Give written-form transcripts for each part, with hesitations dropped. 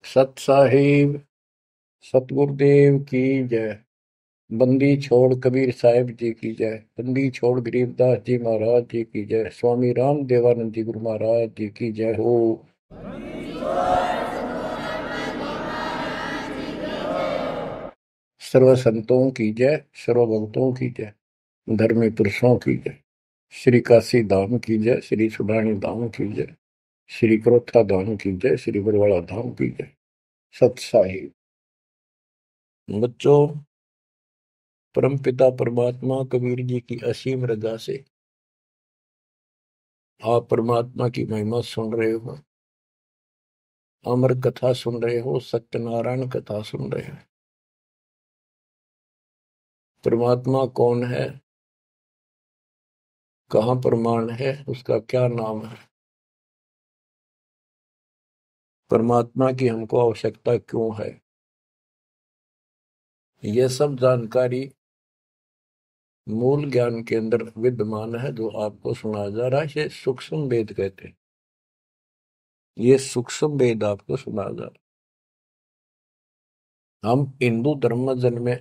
सत साहिब सतगुरुदेव की जय। बंदी छोड़ कबीर साहिब जी की जय। बंदी छोड़ गरीबदास जी महाराज जी की जय। स्वामी राम देवानंद जी गुरु महाराज जी की जय हो। सर्व संतों की जय, सर्व भक्तों की जय, धर्मी पुरुषों की जय। श्री काशी धाम की जय, श्री सुडानी धाम की जय, श्री क्रोथा धाम की जय, श्री बरवाड़ा धाम की जय। सत साहिब बच्चों, परमपिता परमात्मा कबीर जी की असीम रजा से आप परमात्मा की महिमा सुन रहे हो, अमर कथा सुन रहे हो, सत्यनारायण कथा सुन रहे हो। परमात्मा कौन है, कहाँ प्रमाण है, उसका क्या नाम है, परमात्मा की हमको आवश्यकता क्यों है, यह सब जानकारी मूल ज्ञान के अंदर विद्यमान है जो आपको सुनाया जा रहा है। ये सूक्ष्म वेद कहते हैं। ये सूक्ष्म वेद आपको सुनाया जा रहा है। हम हिंदू धर्म में जन्मे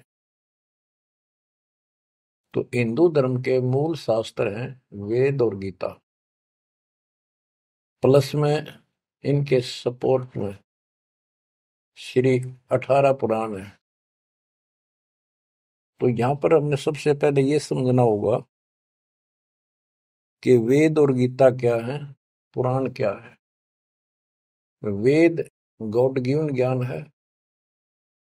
तो हिंदू धर्म के मूल शास्त्र हैं वेद और गीता, प्लस में इनके सपोर्ट में श्री 18 पुराण है। तो यहां पर हमने सबसे पहले ये समझना होगा कि वेद और गीता क्या है, पुराण क्या है। वेद गॉड गिवन ज्ञान है,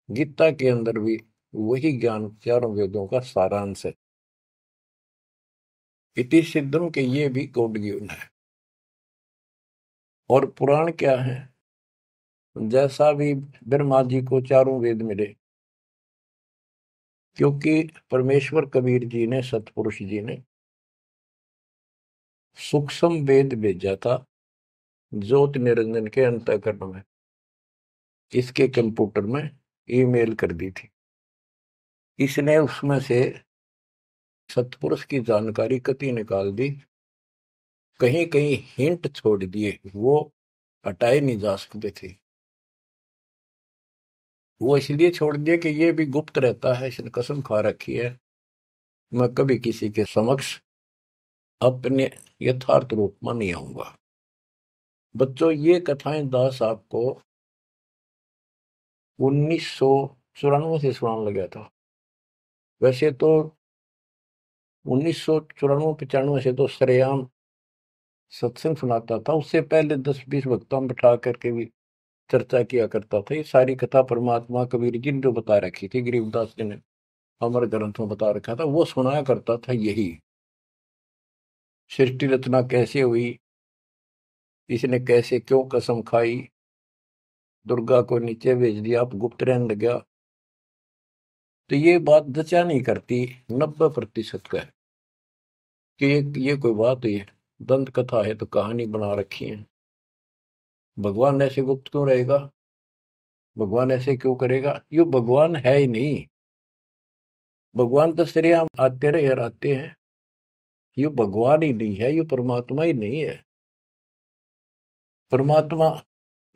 गीता के अंदर भी वही ज्ञान चारों वेदों का सारांश है। इति सिद्धम के ये भी गॉड गिवन है। और पुराण क्या है, जैसा भी ब्रह्मा जी को चारों वेद मिले, क्योंकि परमेश्वर कबीर जी ने, सतपुरुष जी ने सूक्ष्म वेद भेजा था ज्योति निरंजन के अंतःकरण में, इसके कंप्यूटर में ईमेल कर दी थी। इसने उसमें से सतपुरुष की जानकारी कति निकाल दी, कहीं कहीं हिंट छोड़ दिए, वो हटाए नहीं जा सकते थे। वो इसलिए छोड़ दिया कि ये भी गुप्त रहता है, इसने कसम खा रखी है मैं कभी किसी के समक्ष अपने यथार्थ रूप में नहीं आऊंगा। बच्चों, ये कथाएं दास आपको 1994 से सुनाने लगा था। वैसे तो 1994-95 से तो सरेआम सत्संग सुनाता था, उससे पहले 10-20 वक्ताओं बिठा करके भी चर्चा किया करता था। ये सारी कथा परमात्मा कबीर जी ने जो बता रखी थी, गरीबदास जी ने अमर ग्रंथ में बता रखा था, वो सुनाया करता था। यही सृष्टि रचना कैसे हुई, इसने कैसे क्यों कसम खाई, दुर्गा को नीचे भेज दिया, आप गुप्त रहने लग गया, तो ये बात जचा नहीं करती 90% का है कि ये कोई बात हुई है। दंत कथा है तो कहानी बना रखी है। भगवान ऐसे गुप्त क्यों रहेगा, भगवान ऐसे क्यों करेगा, ये भगवान है ही नहीं। भगवान तो श्रेयाम आते रहे और आते हैं। ये भगवान ही नहीं है, ये परमात्मा ही नहीं है। परमात्मा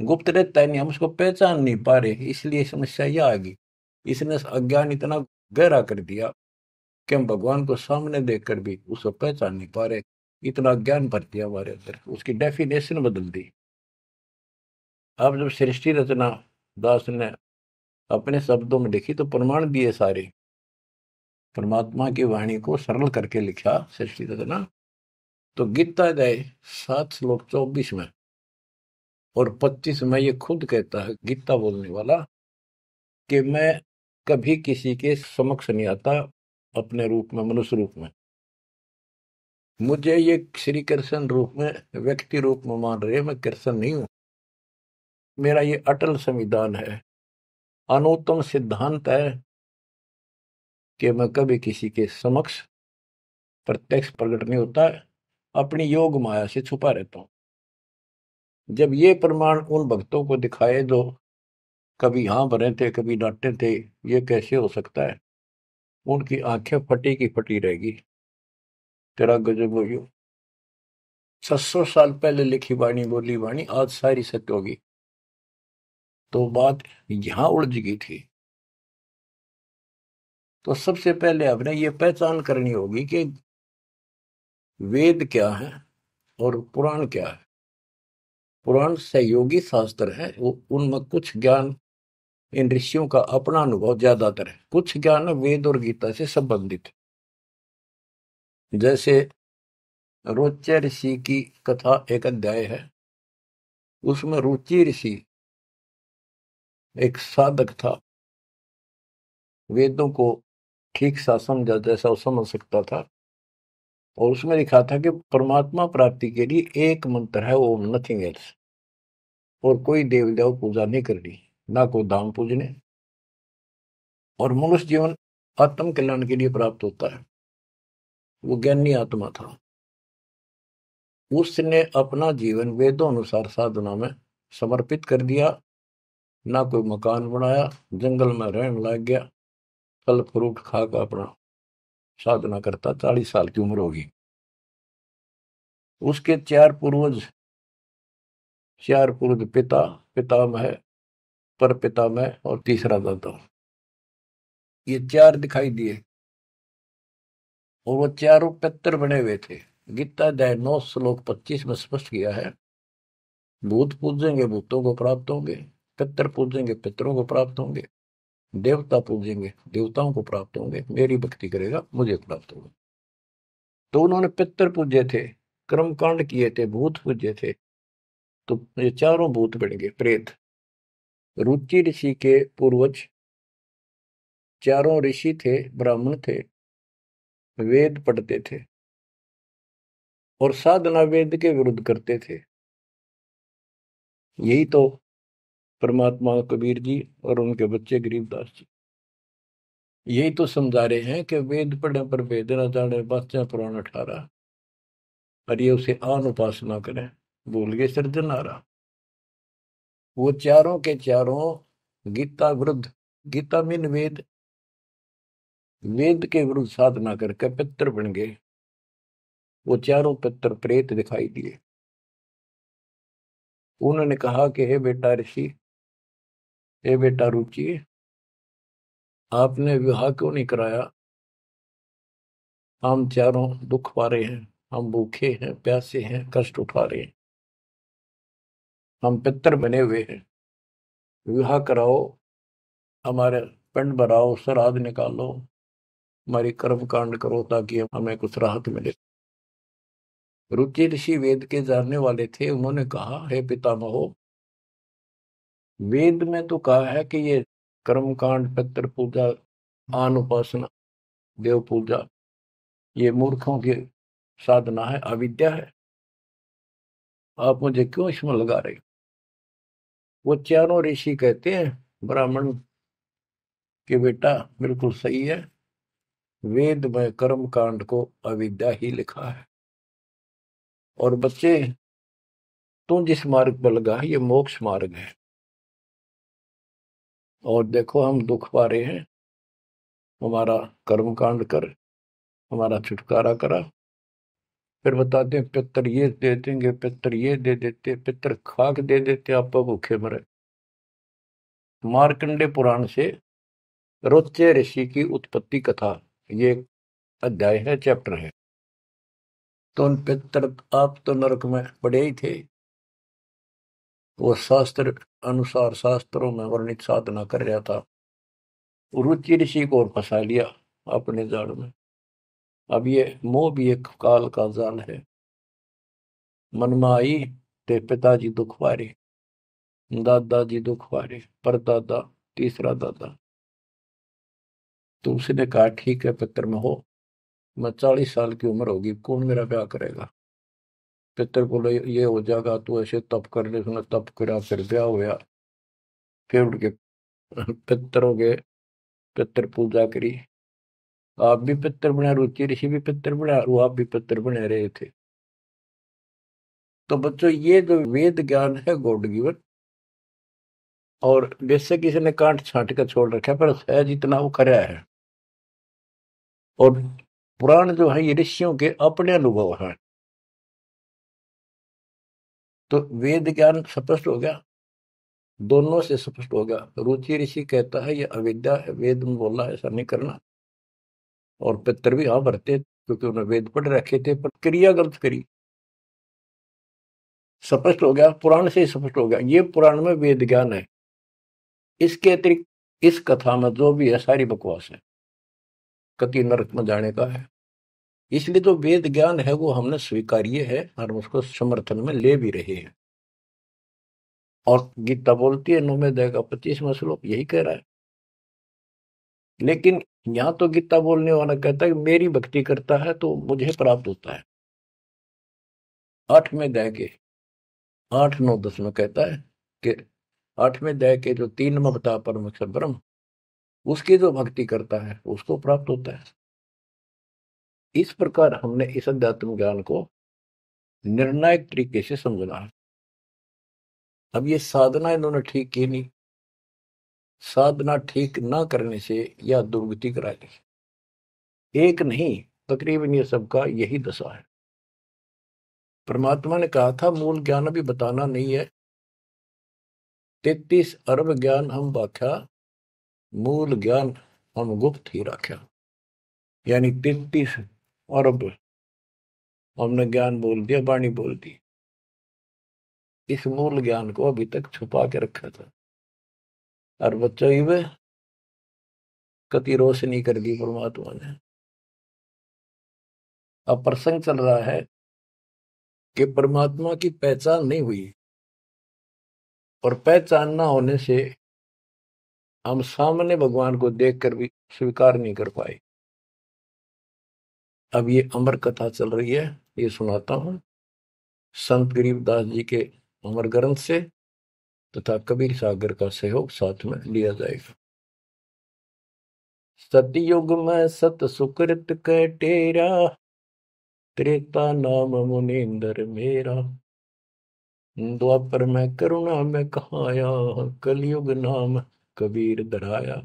गुप्त रहता है नहीं, हम उसको पहचान नहीं पा रहे, इसलिए समस्या यह आ गई। इसने अज्ञान इतना गहरा कर दिया कि हम भगवान को सामने देखकर भी उसको पहचान नहीं पा रहे। इतना ज्ञान भर दिया हमारे अंदर, उसकी डेफिनेशन बदल दी। अब जब सृष्टि रचना दास ने अपने शब्दों में लिखी तो प्रमाण दिए सारे, परमात्मा की वाणी को सरल करके लिखा सृष्टि रचना। तो गीता अध्याय 7 श्लोक 24 में और 25 में ये खुद कहता है गीता बोलने वाला कि मैं कभी किसी के समक्ष नहीं आता अपने रूप में, मनुष्य रूप में। मुझे ये श्री कृष्ण रूप में, व्यक्ति रूप में मान रहे, मैं कृष्ण नहीं हूं। मेरा ये अटल संविधान है, अनुत्तम सिद्धांत है कि मैं कभी किसी के समक्ष प्रत्यक्ष प्रकट नहीं होता, अपनी योग माया से छुपा रहता हूं। जब ये प्रमाण उन भक्तों को दिखाए जो कभी हाँ भरे थे, कभी डांटे थे, ये कैसे हो सकता है, उनकी आंखें फटी की फटी रहेगी। तेरा गजब हो गयो। 600 साल पहले लिखी वाणी, बोली वाणी आज सारी सत्य होगी। तो बात यहां उलझ गई थी। तो सबसे पहले आपने ये पहचान करनी होगी कि वेद क्या है और पुराण क्या है। पुराण सहयोगी शास्त्र है, वो उनमें कुछ ज्ञान इन ऋषियों का अपना अनुभव ज्यादातर है, कुछ ज्ञान वेद और गीता से संबंधित है। जैसे रोच्य ऋषि की कथा एक अध्याय है, उसमें रुचि ऋषि एक साधक था, वेदों को ठीक सा समझा जैसा वो समझ सकता था, और उसमें लिखा था कि परमात्मा प्राप्ति के लिए एक मंत्र है, वो नथिंग एल्स, और कोई देव देव पूजा नहीं करनी, ना कोई दाम पूजने, और मनुष्य जीवन आत्म कल्याण के लिए प्राप्त होता है। वो ज्ञानी आत्मा था, उसने अपना जीवन वेदों अनुसार साधना में समर्पित कर दिया, ना कोई मकान बनाया, जंगल में रहने लग गया, फल फ्रूट खाकर अपना साधना करता। 40 साल की उम्र होगी। उसके चार पूर्वज पिता, पितामह, पर पितामह और तीसरा दादा, ये चार दिखाई दिए, और वो चारों पितर बने हुए थे। गीता अध्याय 9 श्लोक 25 में स्पष्ट किया है, भूत पूजेंगे भूतों को प्राप्त होंगे, पितर पूजेंगे पितरों को प्राप्त होंगे, देवता पूजेंगे देवताओं को प्राप्त होंगे, मेरी भक्ति करेगा मुझे प्राप्त होगा। तो उन्होंने पितर पूजे थे, कर्मकांड किए थे, भूत पूजे थे, तो ये चारों भूत बन गए प्रेत। रुचि ऋषि के पूर्वज चारों ऋषि थे, ब्राह्मण थे, वेद पढ़ते थे और साधना वेद के विरुद्ध करते थे। यही तो परमात्मा कबीर जी और उनके बच्चे गरीबदास जी यही तो समझा रहे हैं कि वेद पढ़ने पर वेद न जाने, बाचा पुराण 18, और ये उसे आन उपासना करें, भूल गए सृजनहारा। वो चारों के चारों गीता विरुद्ध, गीता मीन वेद, वेद के विरुद्ध साधना करके पितर बन गए। वो चारों पितर प्रेत दिखाई दिए। उन्होंने कहा कि हे बेटा ऋषि, हे बेटा रुचि, आपने विवाह क्यों नहीं कराया? हम चारों दुख पा रहे हैं, हम भूखे हैं, प्यासे हैं, कष्ट उठा रहे हैं, हम पितर बने हुए हैं, विवाह कराओ, हमारे पिंड भराओ, श्राद्ध निकालो, हमारी कर्म कांड करो ताकि हमें कुछ राहत मिले। रुचि ऋषि वेद के जानने वाले थे, उन्होंने कहा हे पितामहो, वेद में तो कहा है कि ये कर्म कांड, पितृ पूजा, आन उपासना, देव पूजा, ये मूर्खों की साधना है, अविद्या है, आप मुझे क्यों इसमें लगा रहे? वो चारों ऋषि कहते हैं ब्राह्मण के बेटा बिल्कुल सही है, वेद में कर्म कांड को अविद्या ही लिखा है, और बच्चे तू जिस मार्ग पर लगा है ये मोक्ष मार्ग है, और देखो हम दुख पा रहे हैं, हमारा कर्म कांड कर, हमारा छुटकारा करा। फिर बताते हैं पितर ये दे देंगे, पितर ये दे देते, पितर खाक दे देते, आप भूखे मरे। मार्कंडे पुराण से रोच्य ऋषि की उत्पत्ति कथा, ये अध्याय है, चैप्टर है। तो उन पितर, आप तो नरक में पड़े ही थे, वो शास्त्र अनुसार शास्त्रों में वर्णित साधना कर रहा था, रुचि ऋषि को और फंसा लिया अपने जाल में। अब ये मोह भी एक काल का जाल है। मन में आई ते पिताजी दुख पारे, दादाजी दुख पारे, परदादा, तीसरा दादा। तो उसने कहा ठीक है पितर में हो, मैं 40 साल की उम्र होगी, कौन मेरा ब्याह करेगा? पितर बोले ये हो जाएगा, तू ऐसे तप कर ले। उसने तप करा, फिर ब्याह हुआ, फिर उनके पितरों के पितर पूजा करी। आप भी पितर बना, रुचि ऋषि भी पितर बना, और आप भी पितर बने रहे थे। तो बच्चों ये जो वेद ज्ञान है गॉड गिवन, और बेशक किसी ने कांट छांट कर छोड़ रखा है, पर सहज इतना वो करा है। और पुराण जो है ये ऋषियों के अपने अनुभव है। तो वेद ज्ञान स्पष्ट हो गया। दोनों से स्पष्ट हो गया। रुचि ऋषि कहता है ये अविद्या है, वेद में बोला है ऐसा नहीं करना, और पितर भी हाँ भरते क्योंकि उन्होंने वेद पढ़ रखे थे, पर क्रिया गलत करी। स्पष्ट हो गया, पुराण से ही स्पष्ट हो गया, ये पुराण में वेद ज्ञान है। इसके अतिरिक्त इस कथा में जो भी है सारी बकवास है, कति नरक में जाने का है। इसलिए जो वेद ज्ञान है वो हमने स्वीकार्य है और उसको समर्थन में ले भी रहे हैं। और गीता बोलती है 9वें अध्याय का 25वां श्लोक यही कह रहा है। लेकिन यहां तो गीता बोलने वाला कहता है कि मेरी भक्ति करता है तो मुझे प्राप्त होता है। 8वें अध्याय के 8, 9, 10 में कहता है कि 8वें अध्याय के जो 3 में बता परमेश्वर ब्रह्म, उसकी जो भक्ति करता है उसको प्राप्त होता है। इस प्रकार हमने इस अध्यात्म ज्ञान को निर्णायक तरीके से समझना है। अब ये साधना इन्होंने ठीक की नहीं, साधना ठीक ना करने से यह दुर्गति करा ली। एक नहीं, तकरीबन ये सबका यही दशा है। परमात्मा ने कहा था मूल ज्ञान अभी बताना नहीं है, 33 अरब ज्ञान हम व्याख्या, मूल ज्ञान हम गुप्त ही रख्या। यानी 33 अरब हमने ज्ञान बोल दिया, वाणी बोल दी, इस मूल ज्ञान को अभी तक छुपा के रखा था। और बच्चों ही कति रोशनी कर दी परमात्मा ने। अब प्रसंग चल रहा है कि परमात्मा की पहचान नहीं हुई, और पहचान ना होने से हम सामने भगवान को देखकर भी स्वीकार नहीं कर पाए। अब ये अमर कथा चल रही है, ये सुनाता हूं संत गरीबदास जी के अमर ग्रंथ से, तथा कबीर सागर का सहयोग साथ में लिया जाएगा। सतयुग में सत सुकृत कै टेरा, त्रेता नाम मुनींद्र मेरा, द्वापर में करुणा में कहाया, कलयुग नाम कबीर धराया।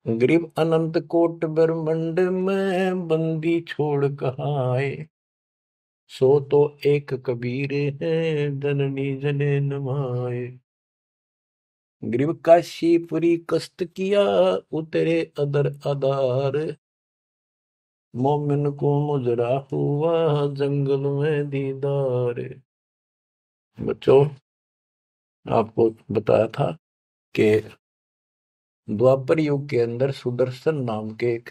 गरीब अनंत कोट ब्रह्मंड में, बंदी छोड़ कहाँ आए, सो तो एक कबीर है, जननी जने नमाए। गरीब काशीपुरी कष्ट किया, उतरे अदर आधार, मोमिन को मुजरा हुआ, जंगल में दीदार। बच्चों, आपको बताया था कि द्वापर युग के अंदर सुदर्शन नाम के एक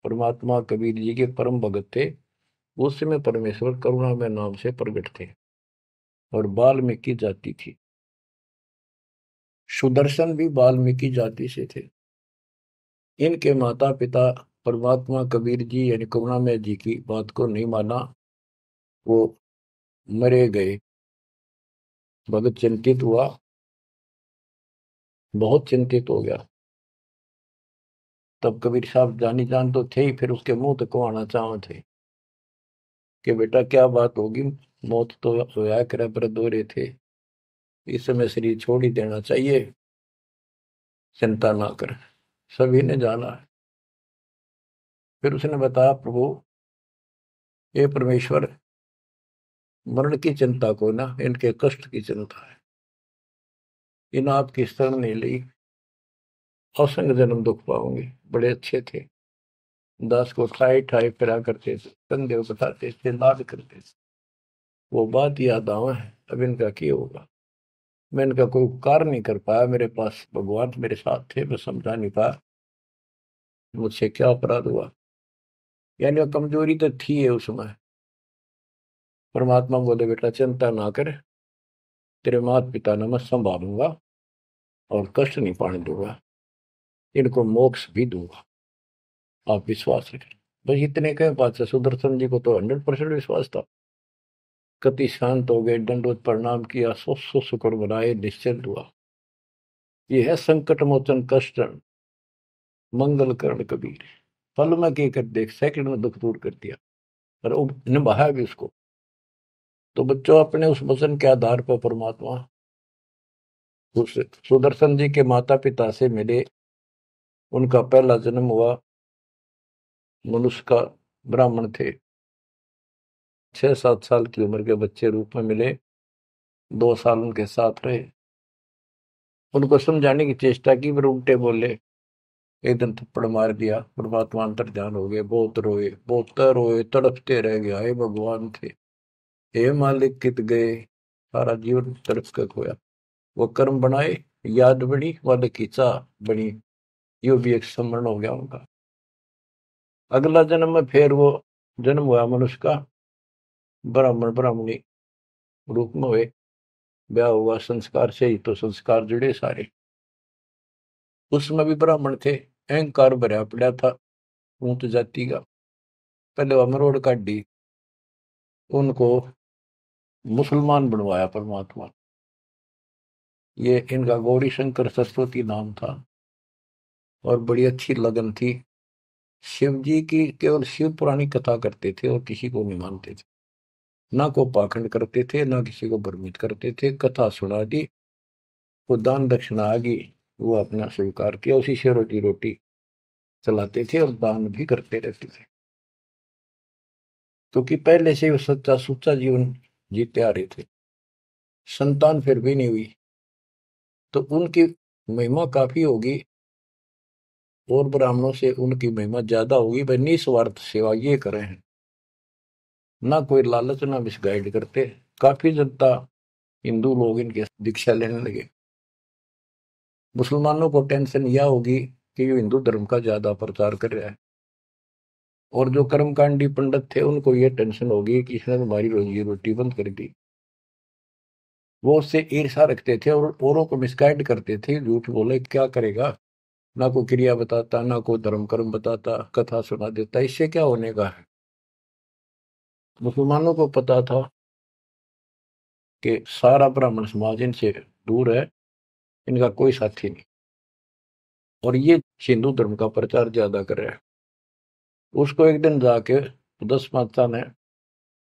परमात्मा कबीर जी के परम भगत थे। उस समय परमेश्वर करुणा में नाम से प्रकट थे और वाल्मीकि जाति थी। सुदर्शन भी वाल्मीकि जाति से थे। इनके माता पिता परमात्मा कबीर जी यानी करुणामय जी की बात को नहीं माना, वो मरे गए। भगत चिंतित हुआ, बहुत चिंतित हो गया। तब कबीर साहब जानी जान तो थे ही, फिर उसके मुंह तक को आना चाह थे कि बेटा क्या बात होगी, मौत तो होया करे पर दोहरे थे, इस समय शरीर छोड़ ही देना चाहिए, चिंता ना कर। सभी ने जाना है। फिर उसने बताया प्रभु ये परमेश्वर, मरण की चिंता को ना, इनके कष्ट की चिंता है, इन आपकी शरण नहीं ली, असंग जन्म दुख पाओगे। बड़े अच्छे थे, दास को ठाई ठाई फिरा करते थे, कंधे बताते थे, लाद करते थे। वो बात याद आवा है, अब इनका क्या होगा। मैं इनका कोई उपकार नहीं कर पाया, मेरे पास भगवान मेरे साथ थे, मैं समझा नहीं पाया मुझसे क्या अपराध हुआ। यानी वो कमजोरी तो थी है उसमें। परमात्मा बोले बेटा चिंता ना कर, तेरे माता पिता ने मैं संभालूंगा और कष्ट नहीं पाने दूंगा, इनको मोक्ष भी दूंगा, आप विश्वास रखें। बस इतने कहे बात से सुदर्शन जी को तो 100% विश्वास था। कति शांत हो गए, दंडवत प्रणाम किया, सो सो शुक्र बनाए, निश्चिंत हुआ। ये है संकट मोचन कष्ट मंगल करण कबीर। पल में के कर देख, सेकंड में दुख दूर कर दिया, और निभाया भी उसको। तो बच्चों, अपने उस वचन के आधार पर परमात्मा उस सुदर्शन जी के माता पिता से मिले। उनका पहला जन्म हुआ, मनुष्य का ब्राह्मण थे। 6-7 साल की उम्र के बच्चे रूप में मिले, 2 साल उनके साथ रहे। उनको समझाने की चेष्टा की, पर उल्टे बोले। एक दिन थप्पड़ मार दिया, परमात्मा अंतर ध्यान हो गए, बहुत रोए, बहुत रोए, तड़पते रह गए, हे भगवान थे, हे मालिक कित गए, सारा जीवन तड़प कर खोया। वो कर्म बनाए, याद बनी, वाले की चाह बनी, यो भी एक स्मरण हो गया उनका। अगला जन्म में फिर वो जन्म हुआ मनुष्य का, ब्राह्मण ब्राह्मणी रूप में हुए, ब्याह हुआ, संस्कार से ही तो संस्कार जुड़े सारे। उसमें भी ब्राह्मण थे, अहंकार भरा पड़ा था ऊंच जाति का। पहले वह मरोड़ काटी, उनको मुसलमान बनवाया परमात्मा। ये इनका गौरी शंकर सरस्वती नाम था, और बड़ी अच्छी लगन थी। शिव जी की केवल शिव पुरानी कथा करते थे और किसी को नहीं मानते थे, ना को पाखंड करते थे, ना किसी को भ्रमित करते थे। कथा सुना दी, वो दान दक्षिणा आ गई, वो अपना स्वीकार किया, उसी से रोटी रोटी चलाते थे और दान भी करते रहते थे, क्योंकि पहले से वो सच्चा सुच्चा जीवन जीते आ रहे थे। संतान फिर भी नहीं हुई, तो उनकी महिमा काफी होगी, और ब्राह्मणों से उनकी महिमा ज्यादा होगी। भाई निस्वार्थ सेवा ये करे हैं, ना कोई लालच, ना मिसगाइड करते। काफी जनता, हिंदू लोग इनके दीक्षा लेने लगे। मुसलमानों को टेंशन यह होगी कि ये हिंदू धर्म का ज्यादा प्रचार कर रहा है, और जो कर्मकांडी पंडित थे उनको ये टेंशन होगी कि इसने हमारी रोजी रोटी बंद कर दी। वो उससे ईर्षा रखते थे और औरों को मिसगाइड करते थे, झूठ बोले क्या करेगा, ना कोई क्रिया बताता, ना कोई धर्म कर्म बताता, कथा सुना देता, इससे क्या होने का है। मुसलमानों को पता था कि सारा ब्राह्मण समाज इनसे दूर है, इनका कोई साथी नहीं, और ये हिंदू धर्म का प्रचार ज्यादा कर रहा है। उसको एक दिन जाके 10 माता ने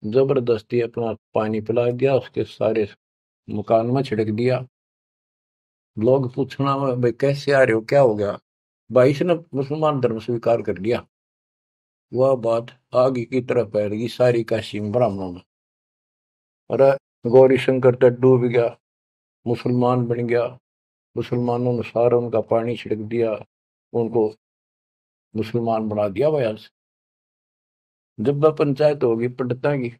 जबरदस्ती अपना पानी पिला दिया, उसके सारे मकान में छिड़क दिया। लोग पूछना, भाई कैसे आ रहे हो, क्या हो गया? भाई ने मुसलमान धर्म स्वीकार कर लिया। वह बात आगे की तरफ फैल गई सारी काशी में, ब्राह्मणों में। अरे गौरी शंकर तो डूब गया, मुसलमान बन गया। मुसलमानों ने सारा उनका पानी छिड़क दिया, उनको मुसलमान बना दिया भाई। आज जब वह पंचायत होगी पंडिता की,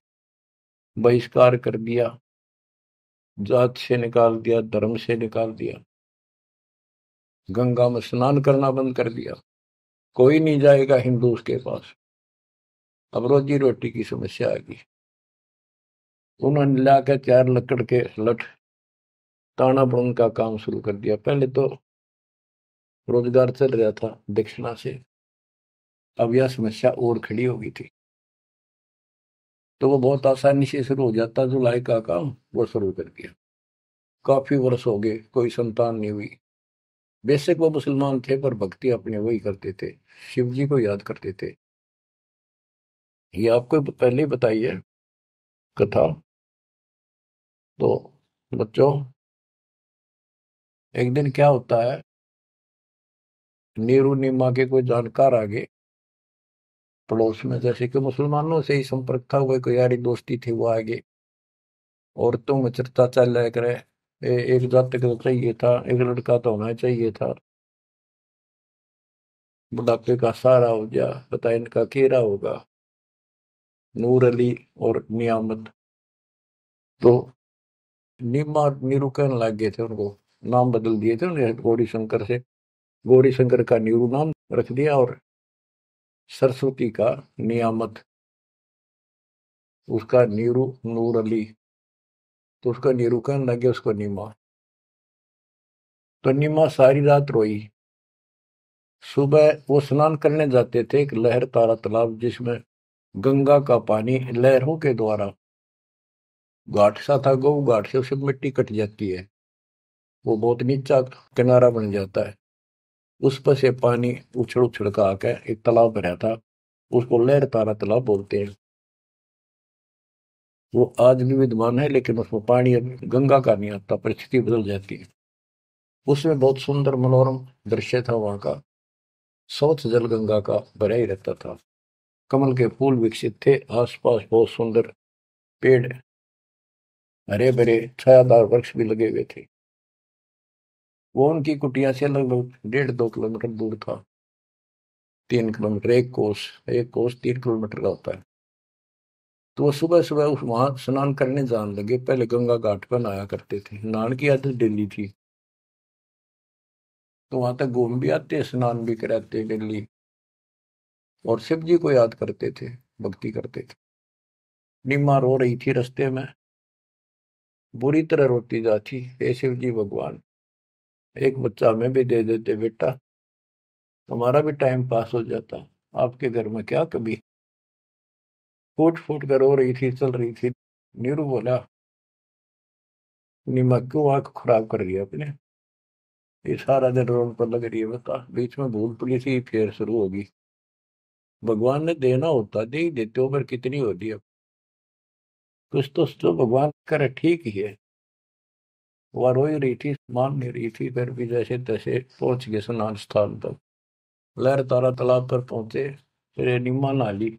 बहिष्कार कर दिया, जात से निकाल दिया, धर्म से निकाल दिया, गंगा में स्नान करना बंद कर दिया, कोई नहीं जाएगा हिंदू उसके पास। अब रोजी रोटी की समस्या आ गई। उन्होंने लाकर 4 लकड़ के लठ ताना बुन का काम शुरू कर दिया। पहले तो रोजगार चल रहा था दक्षिणा से, अब यह समस्या और खड़ी हो गई थी, तो वो बहुत आसानी से शुरू हो जाता। जुलाई का काम वो शुरू कर दिया। काफी वर्ष हो गए, कोई संतान नहीं हुई। बेशक वो मुसलमान थे, पर भक्ति अपने वही करते थे, शिव जी को याद करते थे। ये आपको पहले ही बताई है कथा। तो बच्चों, एक दिन क्या होता है, नीरू नीमा के कोई जानकार आगे पड़ोस में, जैसे कि मुसलमानों से ही संपर्क था, वो कोई यारी दोस्ती थी, वो आगे औरतों में चर्चा चल रहा करे, एक जातक तो चाहिए था, एक लड़का तो होना चाहिए था, बुढ़ापे का सहारा हो गया, बता इनका केरा होगा। नूर अली और नियामत। तो नीमा और नीरू कहने लग गए थे, उनको नाम बदल दिए थे उन्हें, गौरी शंकर से गौरी शंकर का नीरू नाम रख दिया, और सरस्वती का नियामत, उसका नीरू नूर अली, तो उसका नीरू कहने लगे उसको नीमा। तो नीमा सारी रात रोई। सुबह वो स्नान करने जाते थे एक लहर तारा तालाब, जिसमें गंगा का पानी लहरों के द्वारा, घाट सा था गौ घाट से, उसे मिट्टी कट जाती है, वो बहुत नीचा किनारा बन जाता है, उस पर से पानी उछड़ उछड़ का आकर एक तालाब भरा था, उसको लहर तारा तालाब बोलते हैं। वो आज भी विद्यमान है, लेकिन उसमें पानी अब गंगा का नहीं आता, परिस्थिति बदल जाती है। उसमें बहुत सुंदर मनोरम दृश्य था वहां का, स्वच्छ जल गंगा का भरा ही रहता था, कमल के फूल विकसित थे, आसपास बहुत सुंदर पेड़, हरे भरे छायादार वृक्ष भी लगे हुए थे। वो उनकी कुटिया से लगभग 1.5-2 किलोमीटर दूर था। 3 किलोमीटर, एक कोस 3 किलोमीटर का होता है। तो वो सुबह सुबह उस वहां स्नान करने जाने लगे। पहले गंगा घाट पर नहाया करते थे, नहान की आदत डेली थी। तो वहां तक घूम भी आते, स्नान भी कराते डेली, और शिव जी को याद करते थे, भक्ति करते थे। निम्मा रो रही थी रास्ते में, बुरी तरह रोती जाती, हे शिव जी भगवान, एक बच्चा हमें भी दे देते बेटा, हमारा भी टाइम पास हो जाता, आपके घर में क्या कभी। फूट फूट कर रो रही थी, चल रही थी। नीरू बोला, निम्मा क्यों आंख खराब कर रही है अपने, ये सारा दिन रोड पर लग रही है, बता बीच में भूल पड़ी थी फिर शुरू होगी। भगवान ने देना होता दे ही देते हो, पर कितनी होती है। कुछ तो भगवान करे ठीक ही है। वह रो ही रही थी, मान नहीं रही थी, फिर भी जैसे तैसे पहुंच गए स्नान स्थान तक। लहर तारा तालाब पर पहुंचे, फिर ये निम्मा नहा ली,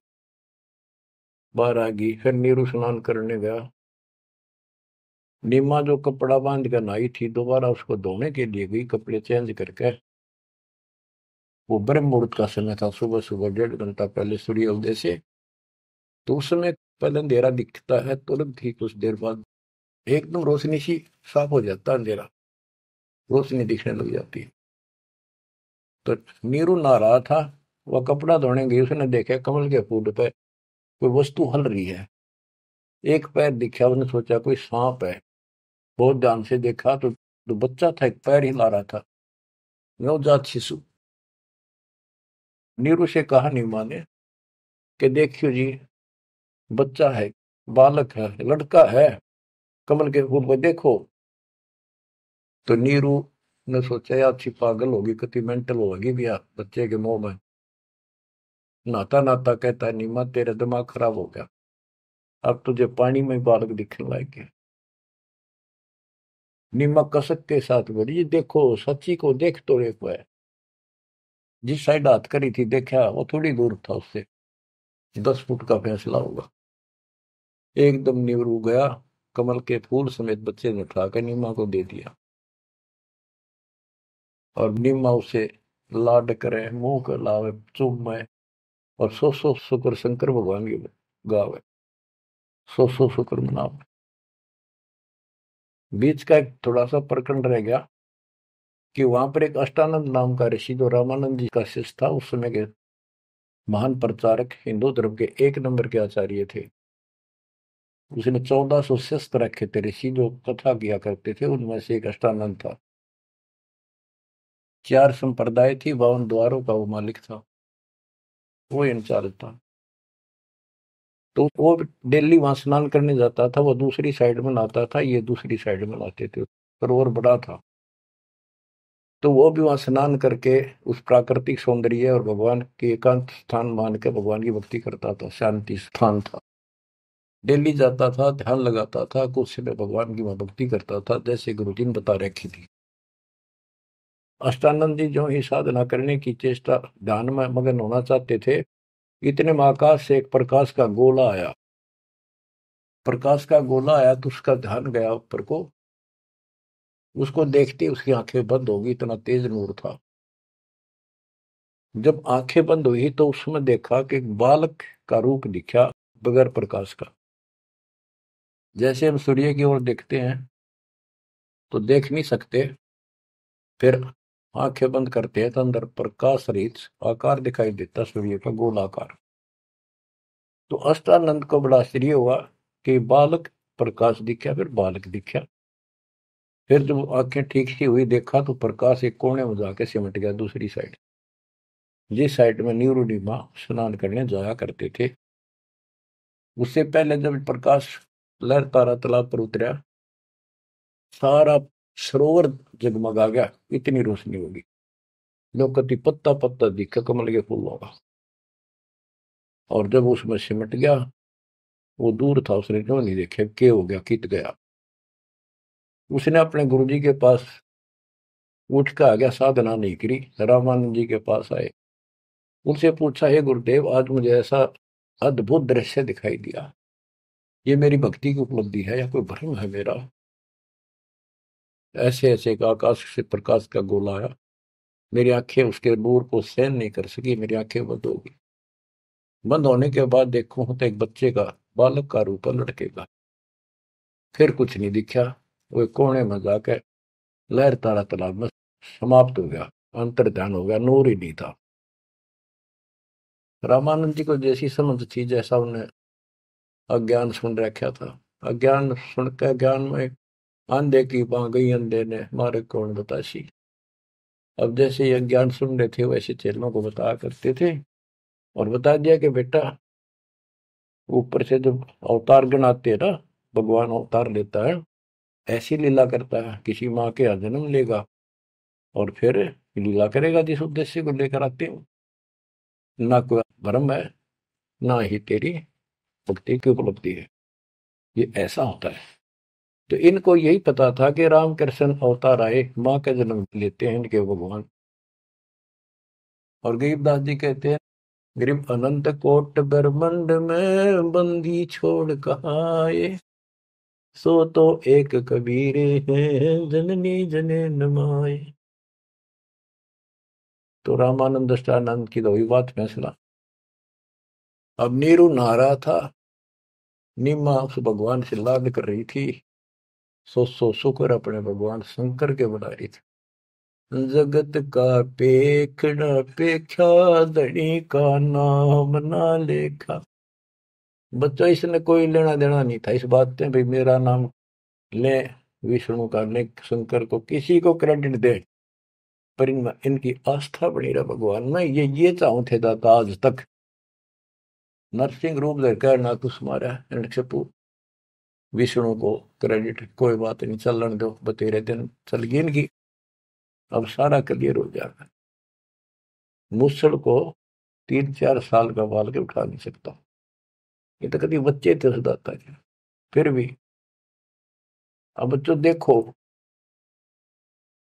बाहर आ गई। फिर नीरू स्नान करने गया। निम्मा जो कपड़ा बांध कर नहाई थी, दोबारा उसको धोने के लिए गई, कपड़े चेंज करके। वो ब्रह्म मुहूर्त का समय था, सुबह सुबह 1.5 घंटा पहले सूर्योदय से। तो उस समय पहले अंधेरा दिखता है, तुरंत ही कुछ देर बाद एकदम रोशनी सी, साफ हो जाता है अंधेरा, रोशनी दिखने लग जाती है। तो नीरू नहा रहा था, वह कपड़ा धोने गई, उसने देखा कमल के फूल पे कोई वस्तु हल रही है। एक पैर दिखा, उसने सोचा कोई सांप है। बहुत ध्यान से देखा तो बच्चा था, एक पैर हिला रहा था, नवजात शिशु। नीरू से कहा नीमा ने कि देखियो जी, बच्चा है, बालक है, लड़का है, कमल के फूल को देखो। तो नीरू ने सोचा यार अच्छी पागल होगी, कितनी मेंटल होगी भी यार बच्चे के मुंह में। नहाता नहाता कहता है, नीमा तेरा दिमाग खराब हो गया, अब तुझे पानी में बालक दिखने लगे। नीमा कसक के साथ बोली, "ये देखो सच्ची को देख तो देखो है।" जिस साइड हाथ करी थी देखा, वो थोड़ी दूर था उससे, 10 फुट का फैसला होगा। एकदम नीरू गया, कमल के फूल समेत बच्चे ने उठा कर नीमा को दे दिया। और नीमा उसे लाड करे, मुंह कर लावे, चूमे, और सौ शुक्र शंकर भगवान की गावे, सौ शुक्र मनावे। बीच का एक थोड़ा सा प्रकरण रह गया कि वहां पर एक अष्टानंद नाम का ऋषि, जो रामानंद जी का शिष्य था, उस समय के महान प्रचारक, हिंदू धर्म के 1 नंबर के आचार्य थे। उसने 1400 शिष्य रखे थे ऋषि, जो कथा किया करते थे, उनमें से एक अष्टानंद था। 4 संप्रदाय थी, 52 द्वारों का वो मालिक था, वो इंचार्ज था। तो वो डेली वहां स्नान करने जाता था, वो दूसरी साइड में नहाता था, ये दूसरी साइड में नहाते थे, सरोवर बड़ा था। तो वो भी वहां स्नान करके उस प्राकृतिक सौंदर्य और भगवान के एकांत स्थान मान के भगवान की भक्ति करता था, शांति स्थान था। डेली जाता था, ध्यान लगाता था, कुछ समय भगवान की वहां भक्ति करता था, जैसे गुरु जी ने बता रखी थी। अष्टानंद जी जो ही साधना करने की चेष्टा, ध्यान में मगन होना चाहते थे, इतने में आकाश से एक प्रकाश का गोला आया। प्रकाश का गोला आया तो उसका ध्यान गया ऊपर को, उसको देखते उसकी आंखें बंद हो गई, इतना तेज नूर था। जब आंखें बंद हुई तो उसमें देखा कि एक बालक का रूप दिखा, बगैर प्रकाश का। जैसे हम सूर्य की ओर देखते हैं तो देख नहीं सकते, फिर आंखें बंद करते हैं तो अंदर प्रकाश रहित आकार दिखाई देता, सूर्य का गोलाकार। तो अष्टानंद को बड़ा आश्चर्य हुआ कि बालक प्रकाश दिखा, फिर बालक दिखा। फिर जब आंखें ठीक सी हुई, देखा तो प्रकाश एक कोने में जाके सिमट गया दूसरी साइड, जिस साइड में नीरू नीमा स्नान करने जाया करते थे। उससे पहले जब प्रकाश लहर तारा तालाब पर उतरा, सारा सरोवर जगमगा गया, इतनी रोशनी होगी। लोकति पत्ता पत्ता दिखा कमल के फूलों का। और जब उसमें सिमट गया, वो दूर था, उसने जो नहीं देखा क्या हो गया, कित गया। उसने अपने गुरुजी के पास उठ के आ गया, साधना नहीं करी, रामानंद जी के पास आए। उनसे पूछा, हे गुरुदेव, आज मुझे ऐसा अद्भुत दृश्य दिखाई दिया, ये मेरी भक्ति की उपलब्धि है या कोई भ्रम है मेरा? ऐसे ऐसे का आकाश से प्रकाश का गोला आया, मेरी आंखें उसके नूर को सहन नहीं कर सकी, मेरी आंखें बंद हो गई। बंद होने के बाद देखूं तो एक बच्चे का, बालक का रूप है, लड़के का। फिर कुछ नहीं दिखा। वो एक कोने में जाकर लहर तारा तालाब में समाप्त हो गया, अंतर ध्यान हो गया, नूर ही नहीं था। रामानंद जी को जैसी समझ थी, जैसा उन्हें अज्ञान सुन रखा था, अज्ञान सुन के ज्ञान में अंधे की बां गई, अंधे ने मारे कौन बतासी। अब जैसे ये ज्ञान सुन रहे थे वैसे चेलों को बताया करते थे, और बता दिया कि बेटा, ऊपर से जब अवतार गण आते हैं ना, भगवान अवतार लेता है, ऐसी लीला करता है, किसी माँ के यहाँ जन्म लेगा और फिर लीला करेगा जिस उद्देश्य को लेकर आते हो। ना कोई भ्रम है, ना ही तेरी भक्ति की उपलब्धि है, ये ऐसा होता है। तो इनको यही पता था कि रामकृष्ण अवतार आए, माँ का जन्म लेते हैं इनके भगवान। और गरीबदास जी कहते हैं, गरीब अनंत कोट ब्रह्मंड में बंदी छोड़ कहाँ आए, सो तो एक कबीरे हैं जननी जने नमाए। तो रामानंद दृष्टानंद की तो वही बात फैसला। अब नीरू नहा रहा था, नीमा उस भगवान से लाड कर रही थी, सो शुक्र अपने भगवान शंकर के बना रही थी। जगत का पेखड़ा पेखा, धनी का नाम ना लेखा। बच्चों, इसने कोई लेना देना नहीं था इस बात से भाई मेरा नाम ले, विष्णु का ले, शंकर को किसी को क्रेडिट दे, पर इनमें इनकी आस्था बनी रहा भगवान में। ये चाहूं थे दाता आज तक। नरसिंह रूप लेकर ना कुछ मारा ऋषभु, विष्णु को क्रेडिट कोई बात नहीं, चलन दो, बतेरे दिन चल गई इनकी, अब सारा क्लियर हो जाएगा। मूसल को 3-4 साल का बाल के उठा नहीं सकता, ये तो कभी बच्चे थे उस दाता के। फिर भी अब बच्चों देखो,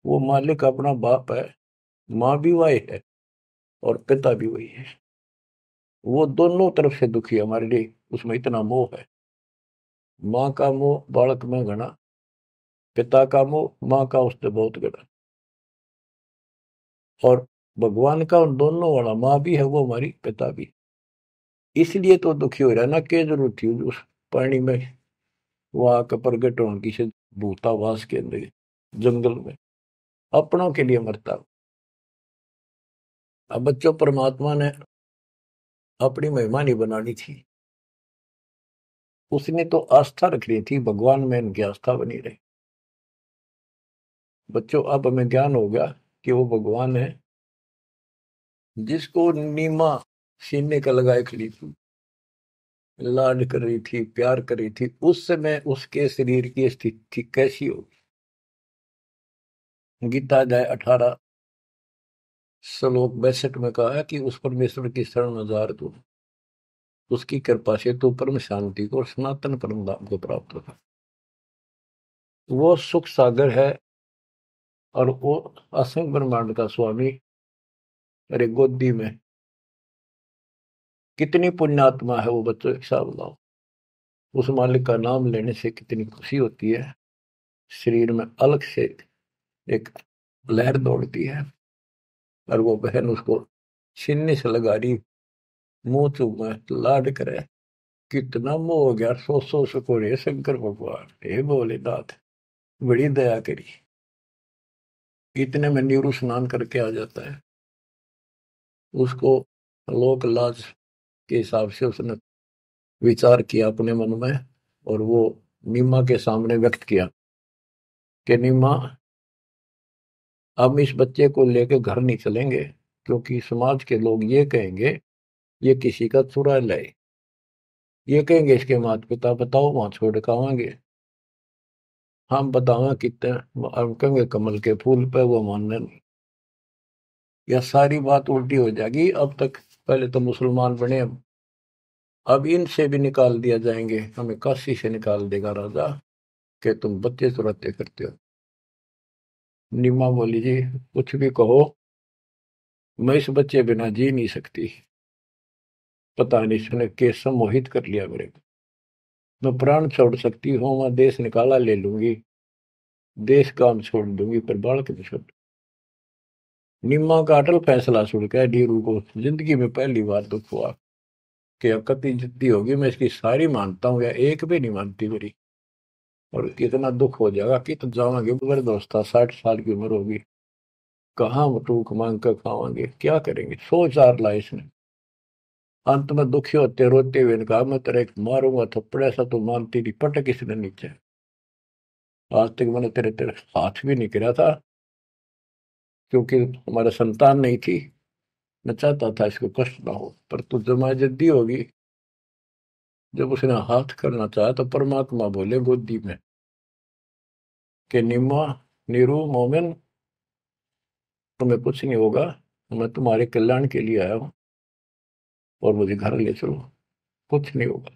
वो मालिक अपना बाप है, माँ भी वही है और पिता भी वही है। वो दोनों तरफ से दुखी है हमारे लिए, उसमें इतना मोह है। माँ का मोह बालक में घना, पिता का मोह माँ का उससे बहुत घना। और भगवान का उन दोनों वाला, माँ भी है वो हमारी, पिता भी। इसलिए तो दुखी हो रहा है ना, क्या जरूरत थी उस पानी में वहां का प्रगट होने की से, भूतावास के अंदर जंगल में अपनों के लिए मरता। अब बच्चों, परमात्मा ने अपनी महिमा नहीं बनानी थी, उसने तो आस्था रखनी थी भगवान में, इनकी आस्था बनी रही। बच्चों, अब हमें ज्ञान हो गया कि वो भगवान है जिसको नीमा सीने का लगाए खड़ी थी, लाड कर रही थी, प्यार कर रही थी। उस समय उसके शरीर की स्थिति कैसी होगी। गीता अध्याय 18 श्लोक 62 में कहा है कि उस परमेश्वर की शरण में जा तू, उसकी कृपा से तू परम शांति को और सनातन परम धाम को प्राप्त होगा। वो सुख सागर है और वो असंग ब्रह्मांड का स्वामी। अरे गोदी में कितनी पुण्यात्मा है वो बच्चों, हिसाब लाओ। उस मालिक का नाम लेने से कितनी खुशी होती है, शरीर में अलग से एक लहर दौड़ती है। और वो बहन उसको सीने से लगा रही, मुंह चूमे, लाड करे। कितना मोह हो गया, सो सको रे शंकर भगवान, हे भोलेनाथ, बड़ी दया करी। इतने में नीरू स्नान करके आ जाता है। उसको लोक लाज के हिसाब से उसने विचार किया अपने मन में, और वो नीमा के सामने व्यक्त किया कि नीमा, हम इस बच्चे को लेकर घर नहीं चलेंगे, क्योंकि समाज के लोग ये कहेंगे ये किसी का चुरा लाए, ये कहेंगे इसके माता पिता, बताओ वहां छोड़ के आवांगे। हम बतावा कितने, हम कहेंगे कमल के फूल पे, वो मानने नहीं। यह सारी बात उल्टी हो जाएगी। अब तक पहले तो मुसलमान बने, अब इनसे भी निकाल दिया जाएंगे, हमें काशी से निकाल देगा राजा कि तुम बच्चे चुराते करते हो। नीमा बोली, जी कुछ भी कहो, मैं इस बच्चे बिना जी नहीं सकती। पता नहीं इसने कैसे मोहित कर लिया मेरे को। मैं प्राण छोड़ सकती हूँ, मैं देश निकाला ले लूंगी, देश काम छोड़ दूंगी पर बालक नहीं छोड़। निम्मा का अटल फैसला सुन कर नीरू को जिंदगी में पहली बार दुख हुआ कि अकती जिद्दी होगी, मैं इसकी सारी मानता हूँ या एक भी नहीं मानती मेरी। और कितना दुख हो जाएगा कि तो जावांगे मेरे दोस्त, 60 साल की उम्र होगी, कहाँ टूक मांग कर खावांगे, क्या करेंगे, सोच आर ला इसने। अंत में दुखी होते रोते हुए कहा, मैं तेरे एक मारूंगा थप्पड़, ऐसा तो मानती नहीं, पटक इसने नीचे। आज तक मैंने तेरे तेरे हाथ भी नहीं गिरा था, क्योंकि हमारा संतान नहीं थी। मैं चाहता था इसको कष्ट ना हो, पर तू जमा जद्दी होगी। जब उसने हाथ करना चाहा तो परमात्मा बोले गोदी में कि निम्मा, नीरू, मोमिन, तुम्हें कुछ नहीं होगा, मैं तुम्हारे कल्याण के लिए आया हूँ, और मुझे घर ले चलो, कुछ नहीं होगा,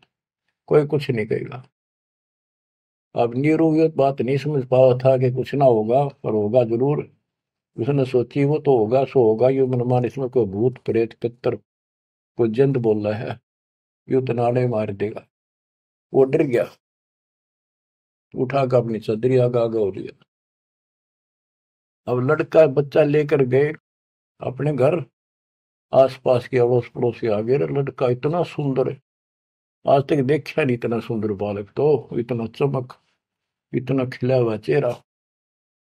कोई कुछ नहीं कहेगा। अब नीरू ये बात नहीं समझ पाया था कि कुछ ना होगा, पर होगा जरूर। उसने सोची वो तो होगा सो होगा, यू मनमान इसमें कोई भूत प्रेत पितर कोई जंत बोल रहा है, यू तो नाड़े मार देगा। वो डर गया, उठा कर अपनी चदरी आगा आगा हो लिया। अब लड़का बच्चा लेकर गए अपने घर, आसपास के अड़ोस पड़ोसी आ गए, लड़का इतना सुंदर है, आज तक देखा नहीं इतना सुंदर बालक, तो इतना चमक, इतना खिला हुआ चेहरा।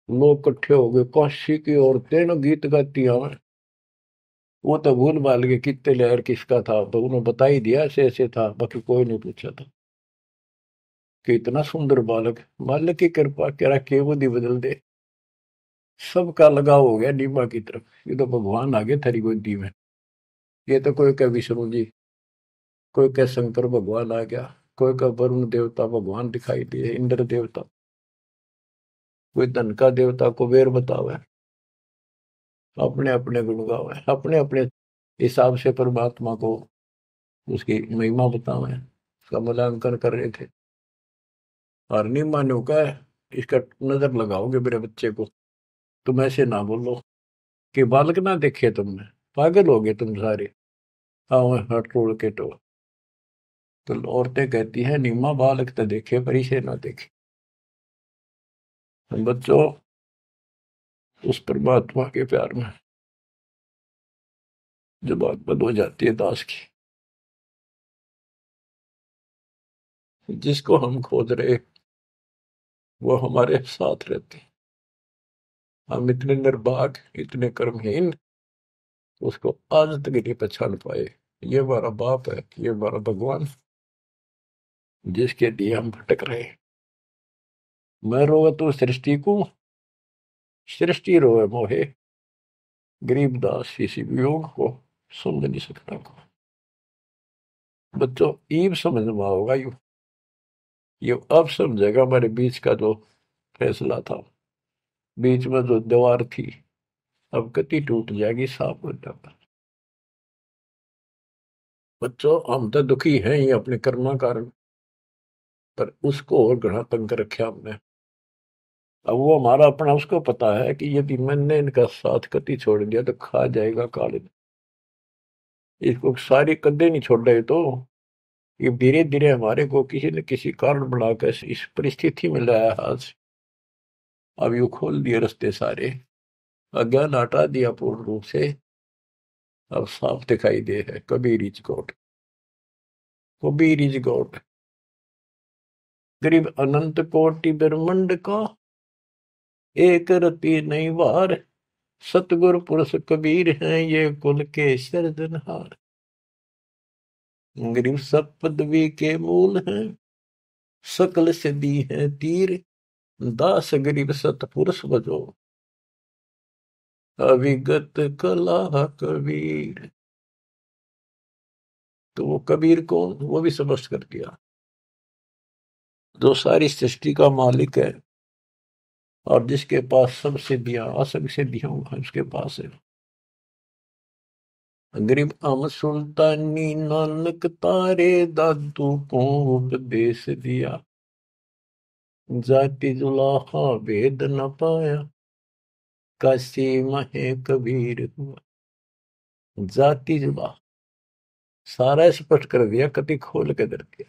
लोग इकट्ठे हो गए, काशी की औरतें न गीत गाती हमें। वो तो भूल भाल गए कितने लहर किसका था, तो उन्होंने बता ही दिया ऐसे ऐसे था, बाकी कोई नहीं पूछा था कि इतना सुंदर बालक। मालिक की कृपा कह रहा के बुद्धि बदल दे, सबका लगाव हो गया नीमा की तरफ। ये तो भगवान आ गए थारी गोदी में। ये तो कोई कह विष्णु जी, कोई कह शंकर भगवान आ गया, कोई कह वरुण देवता भगवान दिखाई दिए, इंद्र देवता, कोई धन का देवता कुबेर बतावे, अपने अपने गुण गावे, अपने अपने हिसाब से परमात्मा को उसकी महिमा बतावे, उसका मूल्यांकन कर रहे थे। और नीमा ने कहा, इसका नजर लगाओगे मेरे बच्चे को, तुम ऐसे ना बोलो कि बालक ना देखे तुमने, पागल हो गए तुम सारे, आओ हट तोड़ के तो औरतें कहती हैं नीमा बालक तो देखे पर इसे ना देखे। बच्चों, उस परमात्मा के प्यार में जब आग बंद हो जाती है दास की, जिसको हम खोज रहे वो हमारे साथ रहते, हम इतने निर्भाग, इतने कर्महीन, उसको आज तक नहीं पहचान पाए। ये हमारा बाप है, ये हमारा भगवान, जिसके लिए हम भटक रहे हैं। मैं रोवे तो सृष्टि को, सृष्टि रोवे मोहे, गरीबदास इसी वियोग को समझ नहीं सकता को। बच्चों, ईब समझ में होगा ये अब समझेगा हमारे बीच का जो फैसला था, बीच में जो दीवार थी, अब कति टूट जाएगी, साफ हो जाता। बच्चों, हम तो दुखी हैं ही अपने कर्मा कारण, पर उसको और घना तंग कर रखा हमने। अब वो हमारा अपना, उसको पता है कि यदि मैंने इनका साथ कति छोड़ दिया तो खा जाएगा काले। इसको सारी कदे नहीं छोड़ रहे तो ये धीरे धीरे हमारे को किसी न किसी कारण बनाकर इस परिस्थिति में लाया आज। अब यू खोल दिए रास्ते सारे, अज्ञान हटा दिया पूर्ण रूप से, अब साफ दिखाई दे है Kabir is God, Kabir is God. गरीब अनंत कोटि ब्रह्मंड का, एक रति नहीं वार, सतगुरु पुरुष कबीर हैं ये कुल के सिरजनहार। गरीब सब पदवी के मूल हैं, सकल सिद्धि है तीर, दास गरीब सतपुरुष बजो, अविगत कला कबीर। तो वो कबीर कौन, वो भी स्पष्ट कर दिया, जो सारी सृष्टि का मालिक है और जिसके पास सब सिद्धियां, असंग सिद्धियां उसके पास है। गरीब अम सुल्तानी नानक तारे दादू को उपदेश दिया, जाति जुलाहा भेद न पाया, काशी महे कबीर हुआ। जाति जुला सारा स्पष्ट कर दिया, कति खोल के दर दिया।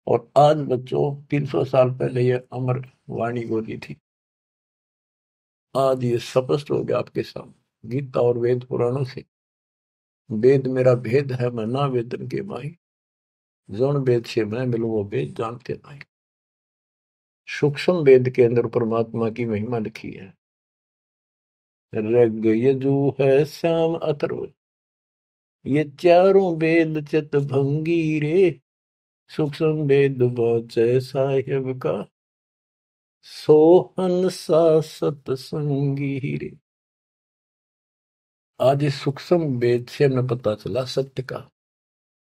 और आज बच्चों 300 साल पहले ये अमर वाणी बोली थी, आज ये स्पष्ट हो गया आपके सामने गीता और वेद पुराणों से। वेद मेरा भेद है मैं ना वेदन के माही, जौन वेद से मैं मिलूं वो वेद जानते नहीं। सूक्ष्म वेद के अंदर परमात्मा की महिमा लिखी है। ऋग यजु है श्याम अथर्व, ये चारों वेद चित भंगी रे, सूक्ष्म वेद बाचै साहिब का, सोहन सा सतसंगी रे। आज इस सूक्ष्म वेद से हमें पता चला सत्य का।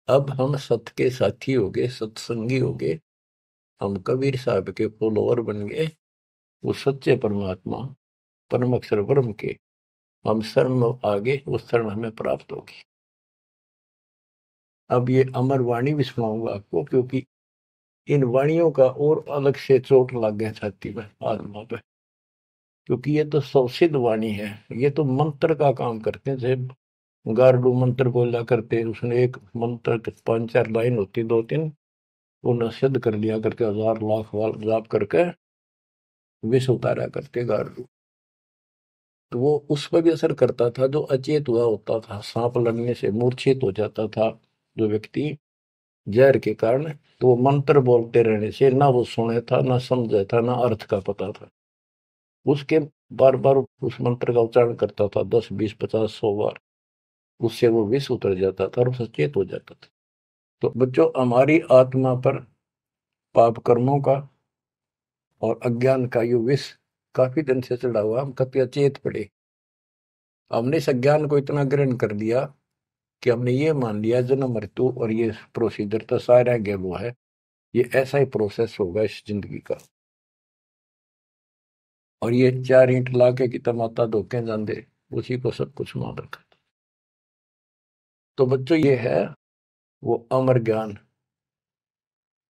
अब हम सत्य के साथी हो गए, सत्संगी हो गए, हम कबीर साहब के फॉलोअर बन गए। वो सच्चे परमात्मा परम अक्षर ब्रह्म के हम शरण आगे, वो शरण हमें प्राप्त होगी। अब ये अमर वाणी भी सुनाऊंगा आपको, क्योंकि इन वाणियों का और अलग से चोट लग गया छाती में, आत्मा पे, क्योंकि ये तो सौसिद्ध वाणी है। ये तो मंत्र का काम करते हैं। जैसे गारडू मंत्र बोला करते, उसने एक मंत्र के 5-4 लाइन होती, 2-3, उन्हें सिद्ध कर लिया करके 1000 लाख वाल जाप करके विष उतारा करते गारडू। तो वो उस पर भी असर करता था जो अचेत हुआ होता था, सांप लड़ने से मूर्छित हो जाता था जो व्यक्ति जहर के कारण। तो वो मंत्र बोलते रहने से ना वो सुने था, ना समझा था, ना अर्थ का पता था। उसके बार बार उस मंत्र का उच्चारण करता था, 10, 20, 50, 100 बार, उससे वो विष उतर जाता था और सचेत हो जाता था। तो बच्चों, हमारी आत्मा पर पाप कर्मों का और अज्ञान का ये विष काफी दिन से चढ़ा हुआ, हम कभी अचेत पड़े। हमने इस अज्ञान को इतना ग्रहण कर दिया कि हमने ये मान लिया जन्म मृत्यु और ये प्रोसीजर तो सारा गेम है, ये ऐसा ही प्रोसेस होगा इस जिंदगी का। और ये 4 ईंट लाके कि तमाता धोखे जांदे, उसी को सब कुछ मान रखा। तो बच्चों, ये है वो अमर ज्ञान,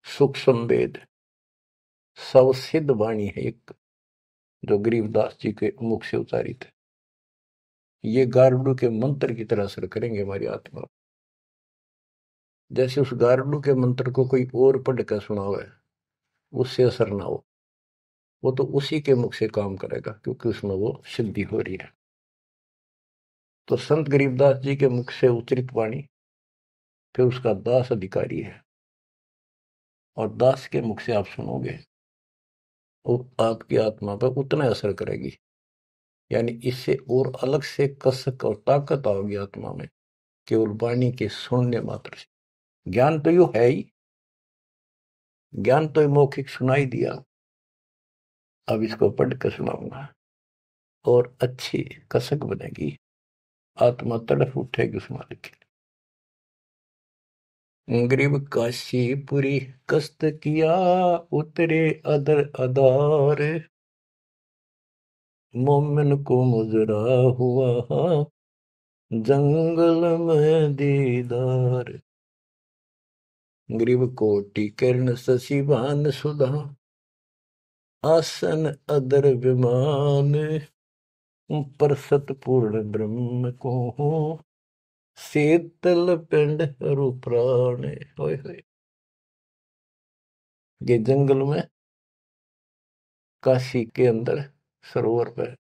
सूक्ष्म वेद, सवसिद्ध वाणी है एक, जो गरीबदास जी के मुख से उतारी थे। ये गारुड़ के मंत्र की तरह असर करेंगे हमारी आत्मा। जैसे उस गारुड़ के मंत्र को कोई और पढ़ कर सुनावे, उससे असर ना हो, वो तो उसी के मुख से काम करेगा, क्योंकि उसमें वो सिद्धि हो रही है। तो संत गरीबदास जी के मुख से उच्चरित वाणी फिर उसका दास अधिकारी है, और दास के मुख से आप सुनोगे वो आपकी आत्मा पर उतना असर करेगी। यानी इससे और अलग से कसक और ताकत आओगी आत्मा में, केवल वाणी के सुनने मात्र से। ज्ञान तो यू है ही, ज्ञान तो मौखिक सुनाई दिया, अब इसको पढ़ कर सुनाऊंगा और अच्छी कसक बनेगी, आत्मा तड़फ उठेगी उस मालिक के लिए। गरीब काशीपुरी कष्ट किया, उतरे अदर अदार, मोमिन को मुजरा हुआ जंगल में दीदार। ग्रीव कोटि किरण शशिभान सुधा, आसन अदर विमान, परसत पूर्ण ब्रह्म को हो, शीतल पिंड हरु प्राण। होय होय। ये जंगल में काशी के अंदर सरोवर पर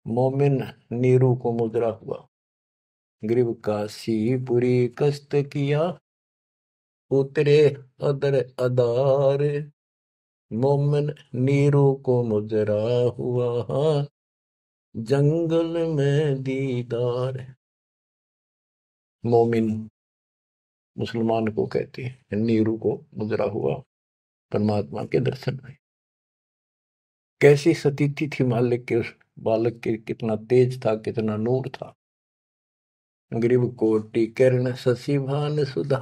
मोमिन नीरू को मुद्रा हुआ। ग्रीव काशीपुरी कष्ट किया, उतरे अदर अदार, मोमिन नीरू को मुजरा हुआ जंगल में दीदार। मोमिन मुसलमान को कहते हैं, नीरू को मुजरा हुआ परमात्मा के दर्शन में। कैसी सतीथि थी मालिक के उस बालक के, कितना तेज था, कितना नूर था। ग्रीव कोटि किरण शशिभान सुधा,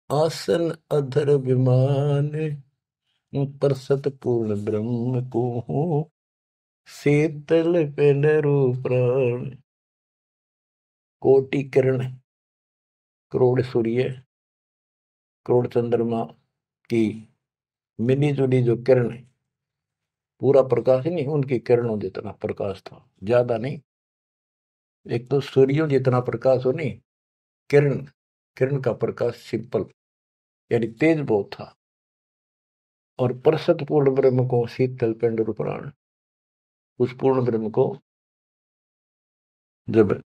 आसन अधर विमान, परसत पूर्ण ब्रह्म को हो, शीतल पेंडरु प्राण। कोटि किरण, करोड़ सूर्य, करोड़ चंद्रमा की मिली जुली जो किरण है, पूरा प्रकाश नहीं, उनकी किरणों जितना प्रकाश था, ज्यादा नहीं। एक तो सूर्यों जितना प्रकाश हो नहीं, किरण, किरण का प्रकाश सिंपल, यानी तेज बहुत था। और परसत पूर्ण ब्रह्म को शीतल पिंड प्राण, उस पूर्ण ब्रह्म को जब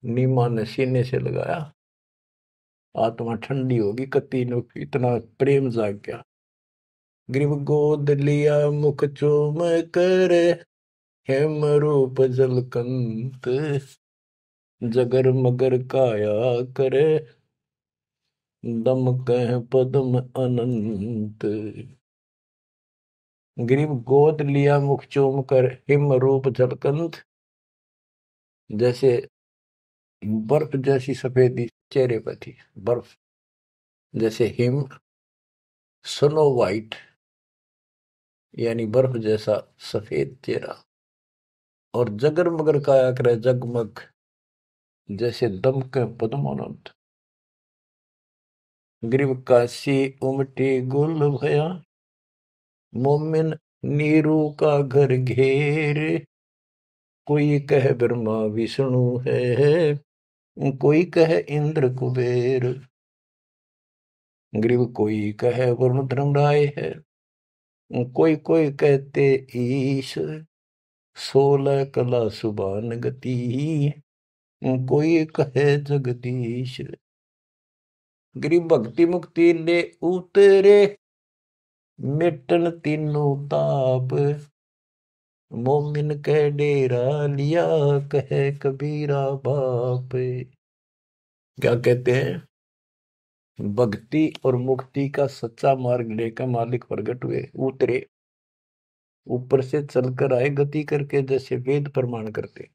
नीमा ने सीने से लगाया, आत्मा ठंडी होगी, कति नो इतना प्रेम जाग गया। ग्रीव गोद लिया मुख चूम कर, हेम रूप जलकंत, जगर मगर काया करे, दम कह पद्म अनंत। ग्रीव गोद लिया मुख चूम कर, हिम रूप जलकंत, जैसे बर्फ जैसी सफेदी चेहरे पर थी, बर्फ जैसे हिम, स्नो वाइट यानी बर्फ जैसा सफेद चेहरा, और जगर मगर काया करे जगमग, जैसे दमक पद्मानंद। ग्रीव काशी उमटी गुल भया, मोमिन नीरू का घर घेर, कोई कह ब्रह्मा विष्णु है, कोई कह इंद्र कुबेर। ग्रीव कोई कह वरुण धर्मराय है, कोई कोई कहते ईश, 16 कला सुबान गति, कोई कहे जगदीश। गरीब भक्ति मुक्ति ले उतरे, मिटन तीनों ताप, मोमिन कह डेरा लिया, कहे कबीरा बाप। क्या कहते हैं, भक्ति और मुक्ति का सच्चा मार्ग लेकर मालिक प्रगट हुए, उतरे, ऊपर से चलकर आए गति करके, जैसे वेद प्रमाण करते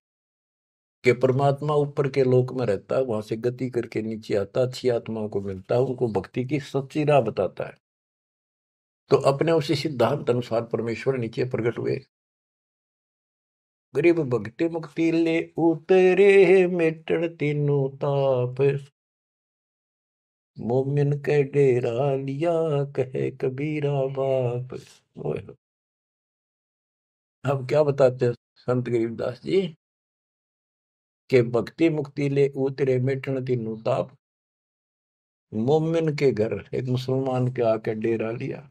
कि परमात्मा ऊपर के लोक में रहता है, वहां से गति करके नीचे आता, अच्छी आत्माओं को मिलता है, उनको भक्ति की सच्ची राह बताता है। तो अपने उसी सिद्धांत अनुसार परमेश्वर नीचे प्रकट हुए। गरीब भक्ति मुक्ति ले उतरे, मिटन तीनों ताप, मोमिन के डेरा लिया, कहे कबीरा बाप। अब क्या बताते हैं संत गरीबदास जी के भक्ति मुक्ति ले उतरे, मिटन तीनों ताप, मोमिन के घर एक मुसलमान के आके डेरा लिया,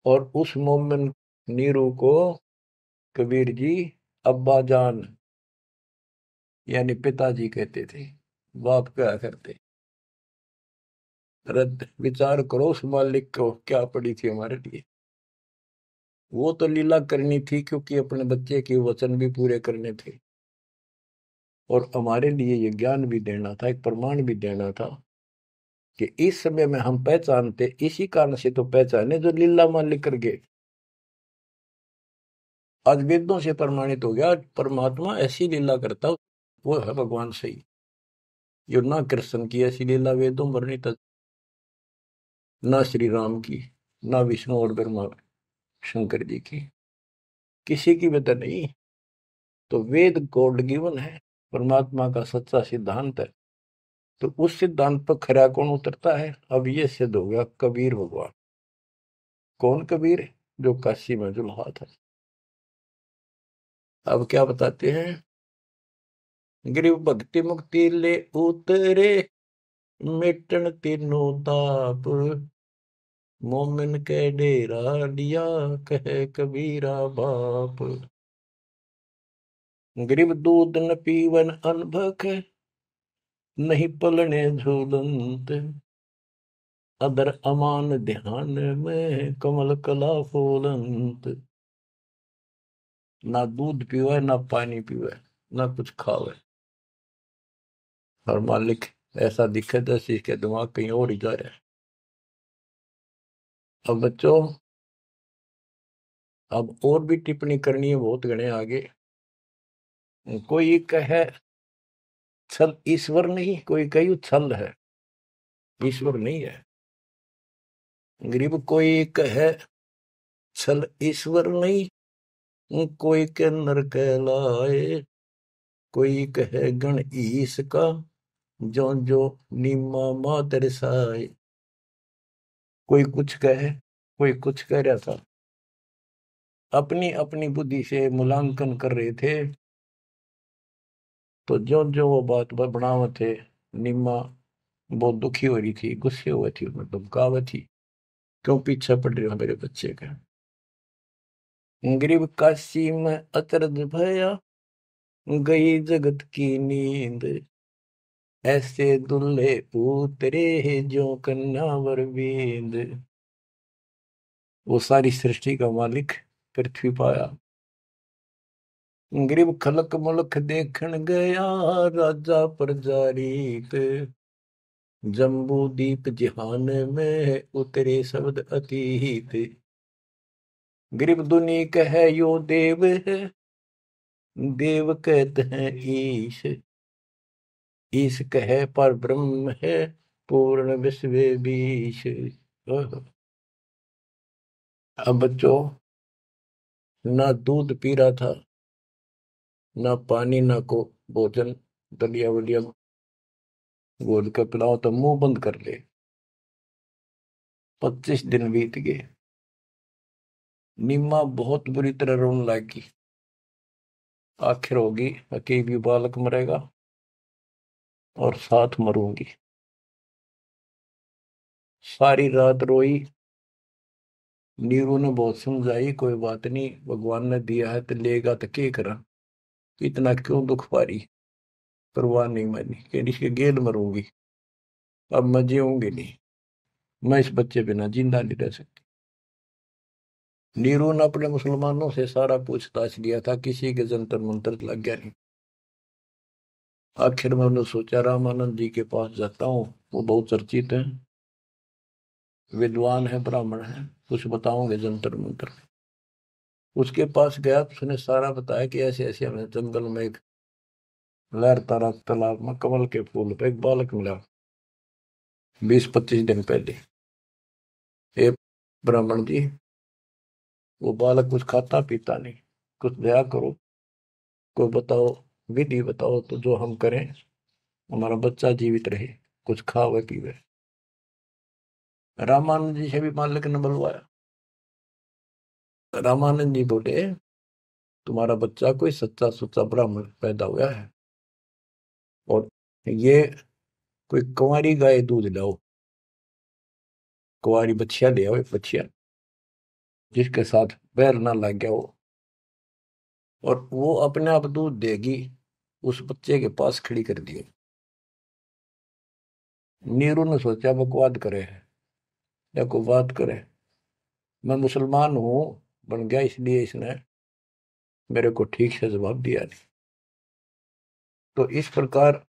और उस मोमिन नीरू को कबीर जी अब्बा जान यानी पिताजी कहते थे, बाप क्या करते। रद्द विचार करो उस मालिक को क्या पड़ी थी हमारे लिए। वो तो लीला करनी थी क्योंकि अपने बच्चे के वचन भी पूरे करने थे, और हमारे लिए ये ज्ञान भी देना था, एक प्रमाण भी देना था कि इस समय में हम पहचानते, इसी कारण से तो पहचाने जो लीला मालिक कर गए। आज वेदों से प्रमाणित हो गया, परमात्मा ऐसी लीला करता वो है भगवान सही। जो ना कृष्ण की ऐसी लीला वेदों वर्णित, ना श्री राम की, ना विष्णु और ब्रह्मा शंकर जी की, किसी की भी तो नहीं। तो वेद गॉड गिवन है, परमात्मा का सच्चा सिद्धांत है। तो उस सिद्धांत पर खरा कौन उतरता है, अब ये सिद्ध हो गया कबीर भगवान। कौन कबीर, जो काशी में जुल्हा था। अब क्या बताते हैं, गिरिव भक्ति मुक्ति ले उतरे, मिटन तीनों ताप, मोमिन के डेरा लिया, कहे कबीरा बाप। गिरिव दूध न पीवन अनभक, नहीं पलने झूलंत, अदर अमान ध्यान में, कमल कला फूलंत। ना दूध पीवे, ना पानी पीवे, ना कुछ खावे, और मालिक ऐसा दिखे जैसे इसके दिमाग कहीं और ही जा रहा है। अब बच्चों, अब और भी टिप्पणी करनी है, बहुत घने आगे। कोई कहे छल ईश्वर नहीं, कोई कही छल है, ईश्वर नहीं है। गरीब कोई कहे छल ईश्वर नहीं, कोई के नर कहलाए, कोई कहे गण ईश का, जो जो नीमा मातर साए। कोई कुछ कहे, कोई कुछ कह रहा था, अपनी अपनी बुद्धि से मूल्यांकन कर रहे थे। तो जो जो वो बात बनावत थे, निम्मा बहुत दुखी हो रही थी, गुस्से हुई थी, मैं धमकावे थी, क्यों पीछे पड़ रही हो मेरे बच्चे का। गरीब काशी में अचरज भया, गई जगत की नींद, ऐसे दुल्हे उतरे जो कन्नावर बींद। वो सारी सृष्टि का मालिक पृथ्वी पाया, गरीब खलक मुलक देखन गया, राजा प्रजारीत, जम्बू दीप जहान में उतरे शब्द अतीत। गरीब दुनी कह यो देव है, देव कहते हैं ईश, ईश कहे पर ब्रह्म है, पूर्ण विश्व बीश। अब बच्चों, ना दूध पी रहा था, ना पानी, ना को भोजन, दलिया वलिया घोल कर पिलाओ तो मुंह बंद कर ले। 25 दिन बीत गए। नीमा बहुत बुरी तरह रोने लगी। आखिर होगी अकेली बालक मरेगा और साथ मरूंगी। सारी रात रोई। नीरू ने बहुत समझाई, कोई बात नहीं, भगवान ने दिया है तो लेगा, तो क्या करा, इतना क्यों दुख पा रही। परवाह नहीं मानी, कि इसके गेल मरूंगी, अब मैं जीऊंगी नहीं, मैं इस बच्चे बिना जिंदा नहीं रह सकती। नीरू ने अपने मुसलमानों से सारा पूछताछ लिया था, किसी के जंतर मंतर लग गया नहीं। आखिर में उन्होंने सोचा रामानंद जी के पास जाता हूँ, वो बहुत चर्चित हैं, विद्वान है, ब्राह्मण है, कुछ बताओगे जंतर मंतर। उसके पास गया तो उसने सारा बताया कि ऐसे ऐसे हमें जंगल में एक लहर तारा तालाब में कमल के फूल पे एक बालक मिला 20-25 दिन पहले। हे ब्राह्मण जी, वो बालक कुछ खाता पीता नहीं, कुछ दया करो, कोई बताओ, विधि बताओ तो जो हम करें, हमारा बच्चा जीवित रहे, कुछ खावे पीवे। रामानंद जी से भी मालिक ने बुलवाया। रामानंद जी बोले, तुम्हारा बच्चा कोई सच्चा सुच्चा ब्राह्मण पैदा हुआ है, और ये कोई कुंवारी गाय दूध लाओ, कुंवारी बछिया ले आओ, एक बछिया जिसके साथ बैर ना लग गया हो, और वो अपने आप दूध देगी। उस बच्चे के पास खड़ी कर दियो। नीरू ने सोचा बकवाद करे है या कोई बात करे, मैं मुसलमान हूं बन गया, इसलिए इसने मेरे को ठीक से जवाब दिया नहीं। तो इस प्रकार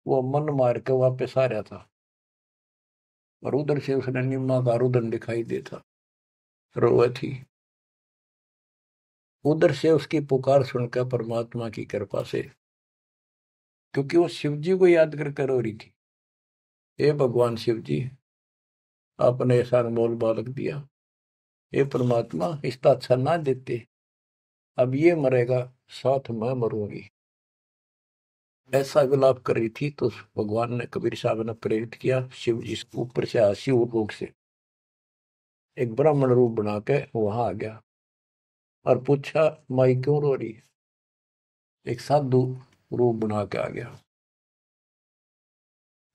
वो मन मार के वापस आ रहा था, और उधर से उसने निम्मा का रुदन दिखाई देता, रोए थी। उधर से उसकी पुकार सुनकर परमात्मा की कृपा से, क्योंकि वो शिव जी को याद कर रो रही थी, हे भगवान शिव जी, आपने ऐसा अनमोल बालक दिया, हे परमात्मा इसका अच्छा ना देते, अब ये मरेगा, साथ मैं मरूंगी। ऐसा विलाप कर रही थी तो भगवान ने, कबीर साहब ने प्रेरित किया, शिव जी ऊपर से शिव लोक से एक ब्राह्मण रूप बना के वहां आ गया और पूछा, माई क्यों रो रही है। एक साधु रूप बना के आ गया।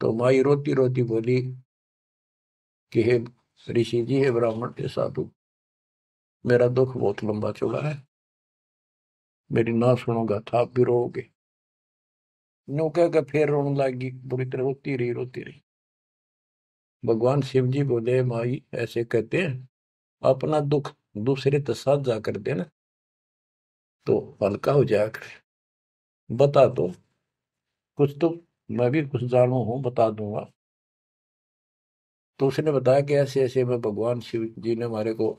तो माई रोती रोती बोली कि हे ऋषि जी, हे ब्राह्मण, हे साधु, मेरा दुख बहुत लंबा चौड़ा है, मेरी ना सुनोगा तो आप भी रोओगे। नो कह के फिर रोने लगी, बुरी तरह रोती रही। भगवान शिव जी बोले, माई ऐसे कहते हैं, अपना दुख दूसरे के साथ जा कर देना तो हल्का हो जाया करे। बता दो कुछ तो, मैं भी कुछ जानू हूं, बता दूंगा। तो उसने बताया कि ऐसे ऐसे में भगवान शिव जी ने हमारे को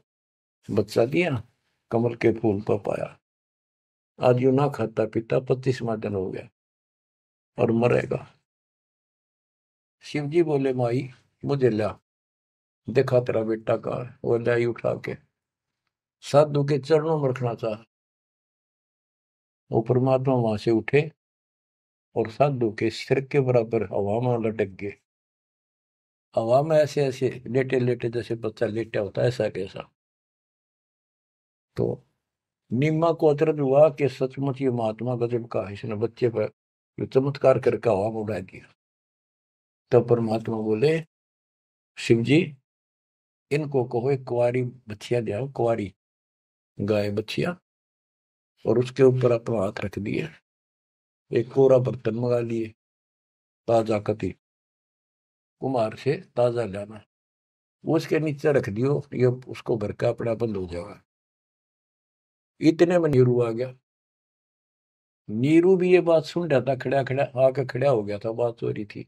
बच्चा दिया, कमल के फूल पर पाया, आज यूं ना खाता पीता 25वां दिन हो गया और मरेगा। शिव जी बोले, माई मुझे ला, देखा तेरा बेटा कहाँ है। वो लाई उठा के साधु के चरणों में रखना चाहा, वो परमात्मा वहां से उठे और साधु के सिर के बराबर हवा में लटक गए। हवा में ऐसे ऐसे लेटे लेटे, जैसे बच्चा लेटा होता है, ऐसा कैसा। तो नीमा को अचरज हुआ कि सचमुच ये महात्मा गजब का है, इसने बच्चे पर जो चमत्कार करके हवा में उड़ा दिया। तो परमात्मा बोले शिव जी इनको कहो एक कुंवारी बछिया ले आओ, कुंवारी गाय बछिया, और उसके ऊपर अपना हाथ रख दिए, एक कोरा बर्तन मंगा लिए, ताजा कति कुमार से ताजा लाना, वो उसके नीचे रख दियो, ये उसको भर का अपना बंद हो जाएगा। इतने में नीरू आ गया। नीरू भी ये बात सुन रहा था, खड़ा खड़ा आके खड़ा हो गया था, बात हो रही थी।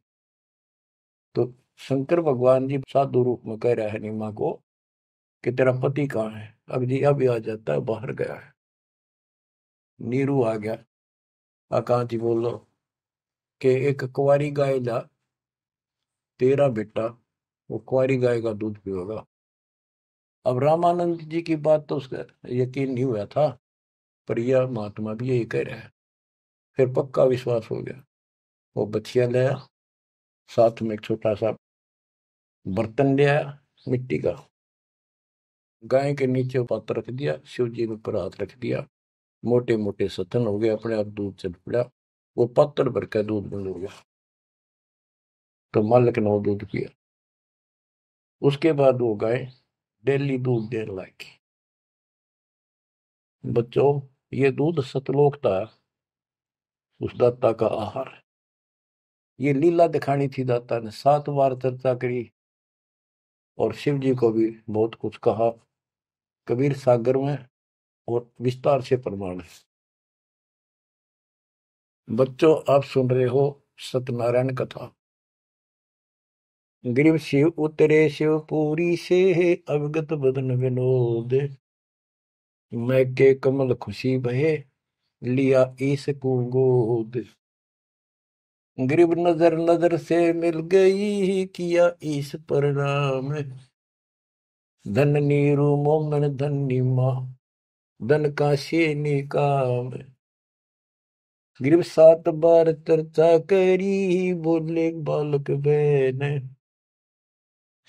तो शंकर भगवान जी साधु रूप में कह रहा है नीमा को कि तेरा पति कहाँ है? अब जी अभी आ जाता है, बाहर गया है। नीरू आ गया, कहाँ जी बोलो कि एक कुंवारी गाय ला, तेरा बेटा वो कुंवारी गाय का दूध पिएगा। अब रामानंद जी की बात तो उसका यकीन नहीं हुआ था, पर यह महात्मा भी यही कह रहा है। फिर पक्का विश्वास हो गया। वो बछिया लाया, साथ में एक छोटा सा बर्तन ले आया मिट्टी का, गाय के नीचे पात्र रख दिया, शिव जी ने ऊपर हाथ रख दिया, मोटे मोटे सतन हो गए, अपने आप दूध चल पड़ा। वो पात्र भर का दूध बंद हो गया। तो मालिक ने वो दूध पिया। उसके बाद वो गाय डेली दूध देने लगी। बच्चों, ये दूध सतलोक था, उस दाता का आहार। ये लीला दिखानी थी दाता ने, 7 बार चर्चा करी और शिव जी को भी बहुत कुछ कहा, कबीर सागर में, और विस्तार से प्रमाण है। बच्चों, आप सुन रहे हो सत्यनारायण कथा। ग्रीव शिव उतरे शिवपुरी से, अवगत बदन विनोद, मैं के कमल खुशी बहे, लिया ईस को गोद। ग्रीव नजर नजर से मिल गई, किया ईस प्रणाम, धन नीरू मोमन धन नीमा, धन काशी निकाम। ग्रीव 7 बार चर्चा करी, बोले बालक बहन,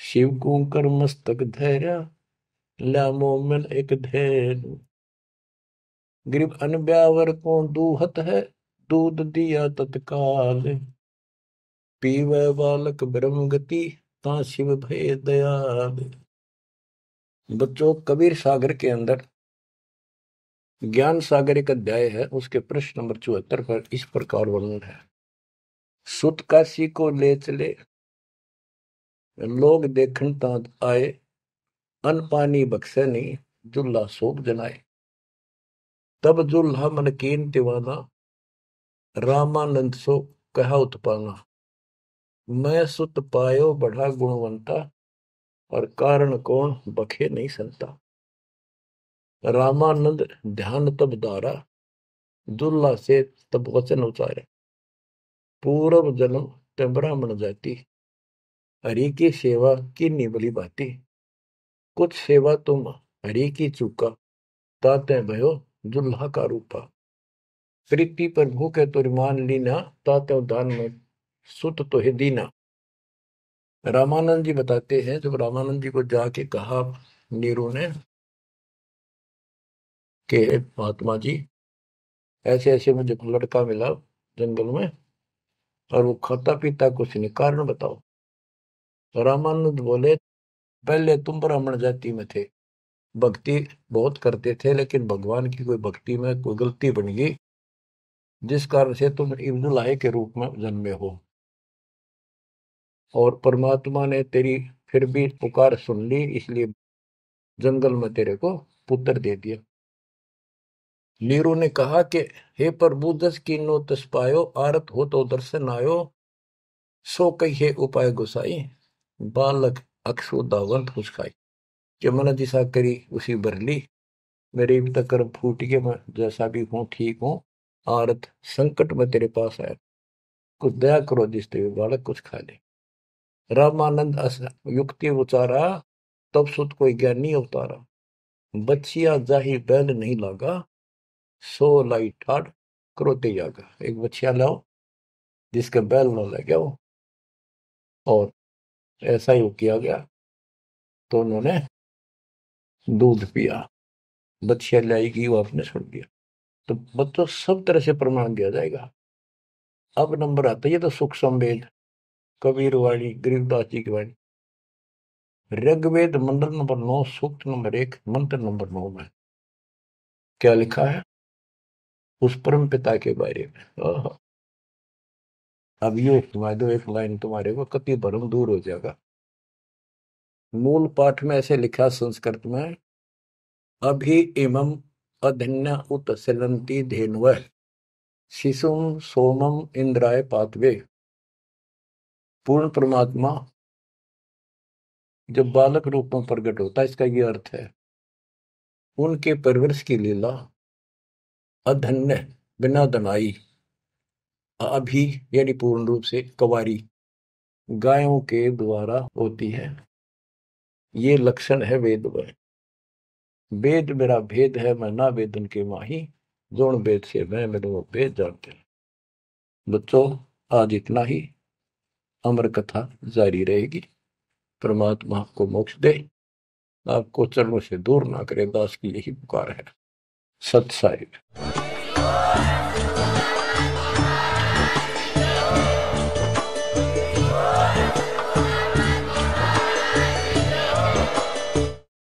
शिव को कर मस्तक धैर्य, ला मोमन एक धैर्य। ग्रीव अनब्यावर को दूहत है, दूध दिया तत्काल, पीवे बालक ब्रह्म गति, ता शिव भय दयाल। बच्चों, कबीर सागर के अंदर ज्ञान सागर एक अध्याय है, उसके पृष्ठ नंबर 74 पर इस प्रकार वर्णन है। सुत काशी को ले चले, लोग देखन तात आए, अन पानी बख्शे नहीं, जुल्ला सोप जनाए। तब जुल्हा मन कीन दीवाना, रामानंद सो कहा उत्पाना। मैं सुत पायो बढ़ा गुणवंता, और कारण कौन बखे नहीं संता। रामानंद ध्यान तब दारा, दुल्ला से तब वचन उचारे। पूर्व जन्म ते ब्राह्मण जाति, हरि की सेवा की निबली बाती। कुछ सेवा तुम हरि की चूका, ताते भयो दुल्हा का रूपा। प्रीति पर भूखे तो मान लीना, ताते दान में सुत तो है दीना। रामानंद जी बताते हैं, जब रामानंद जी को जाके कहा नीरू ने कि महात्मा जी ऐसे ऐसे मुझे लड़का मिला जंगल में, और वो खाता पीता कुछ नहीं, कारण बताओ। तो रामानंद बोले पहले तुम ब्राह्मण जाति में थे, भक्ति बहुत करते थे, लेकिन भगवान की कोई भक्ति में कोई गलती बन गई, जिस कारण से तुम इब्नुल्लाह के रूप में जन्मे हो, और परमात्मा ने तेरी फिर भी पुकार सुन ली, इसलिए जंगल में तेरे को पुत्र दे दिया। नीरू ने कहा कि हे प्रभु, 10 कीनो तस पायो, आरत हो तो दर्शन आयो, सो कही उपाय गुसाई, बालक अक्षुदावंत हुसकाई। कि मन दिशा करी उसी बरली, मेरे भी तक कर्म फूट के, मैं जैसा भी हूँ ठीक हूँ, आरत संकट में तेरे पास आया, कुछ दया करो जिसते भी बालक कुछ खा ले। रामानंद युक्ति उचारा, तब सुत कोई ज्ञानी अवतारा। बच्चिया जाही बैल नहीं लागा, सो लाई ठाड़ क्रोते जागा। एक बच्चिया लाओ जिसके बैल न लगे हो, और ऐसा ही किया गया। तो उन्होंने दूध पिया, बच्चिया लाएगी, वो आपने छोड़ दिया। तो बच्चों, सब तरह से प्रमाण दिया जाएगा। अब नंबर आता है, ये तो सुख संवेद कबीर वाणी, गरीबदास जी की वाणी। ऋग्वेद मंडल नंबर 9, सूक्त नंबर 1, मंत्र नंबर 9 में क्या लिखा है उस परम पिता के बारे में। अब ये सुना दो एक लाइन, तुम्हारे को कति भरम दूर हो जाएगा। मूल पाठ में ऐसे लिखा संस्कृत में, अभि इमं अधन्य उत्सलन्ति धेनुवः शिशुम सोमम इंद्राय पातवे। पूर्ण परमात्मा जब बालक रूप में प्रकट होता है, इसका ये अर्थ है उनके परवरिश की लीला अधन्य, बिना दनाई, अभी यानी पूर्ण रूप से कवारी गायों के द्वारा होती है। ये लक्षण है वेद में। वेद मेरा भेद है, मैं ना वेदन के माही, जोन वेद से मैं मेरे वो भेद जानते हैं। बच्चों, आज इतना ही, अमर कथा जारी रहेगी। परमात्मा आपको मोक्ष दे, आपको चरणों से दूर ना करे, दास की यही पुकार है। सत साहिब।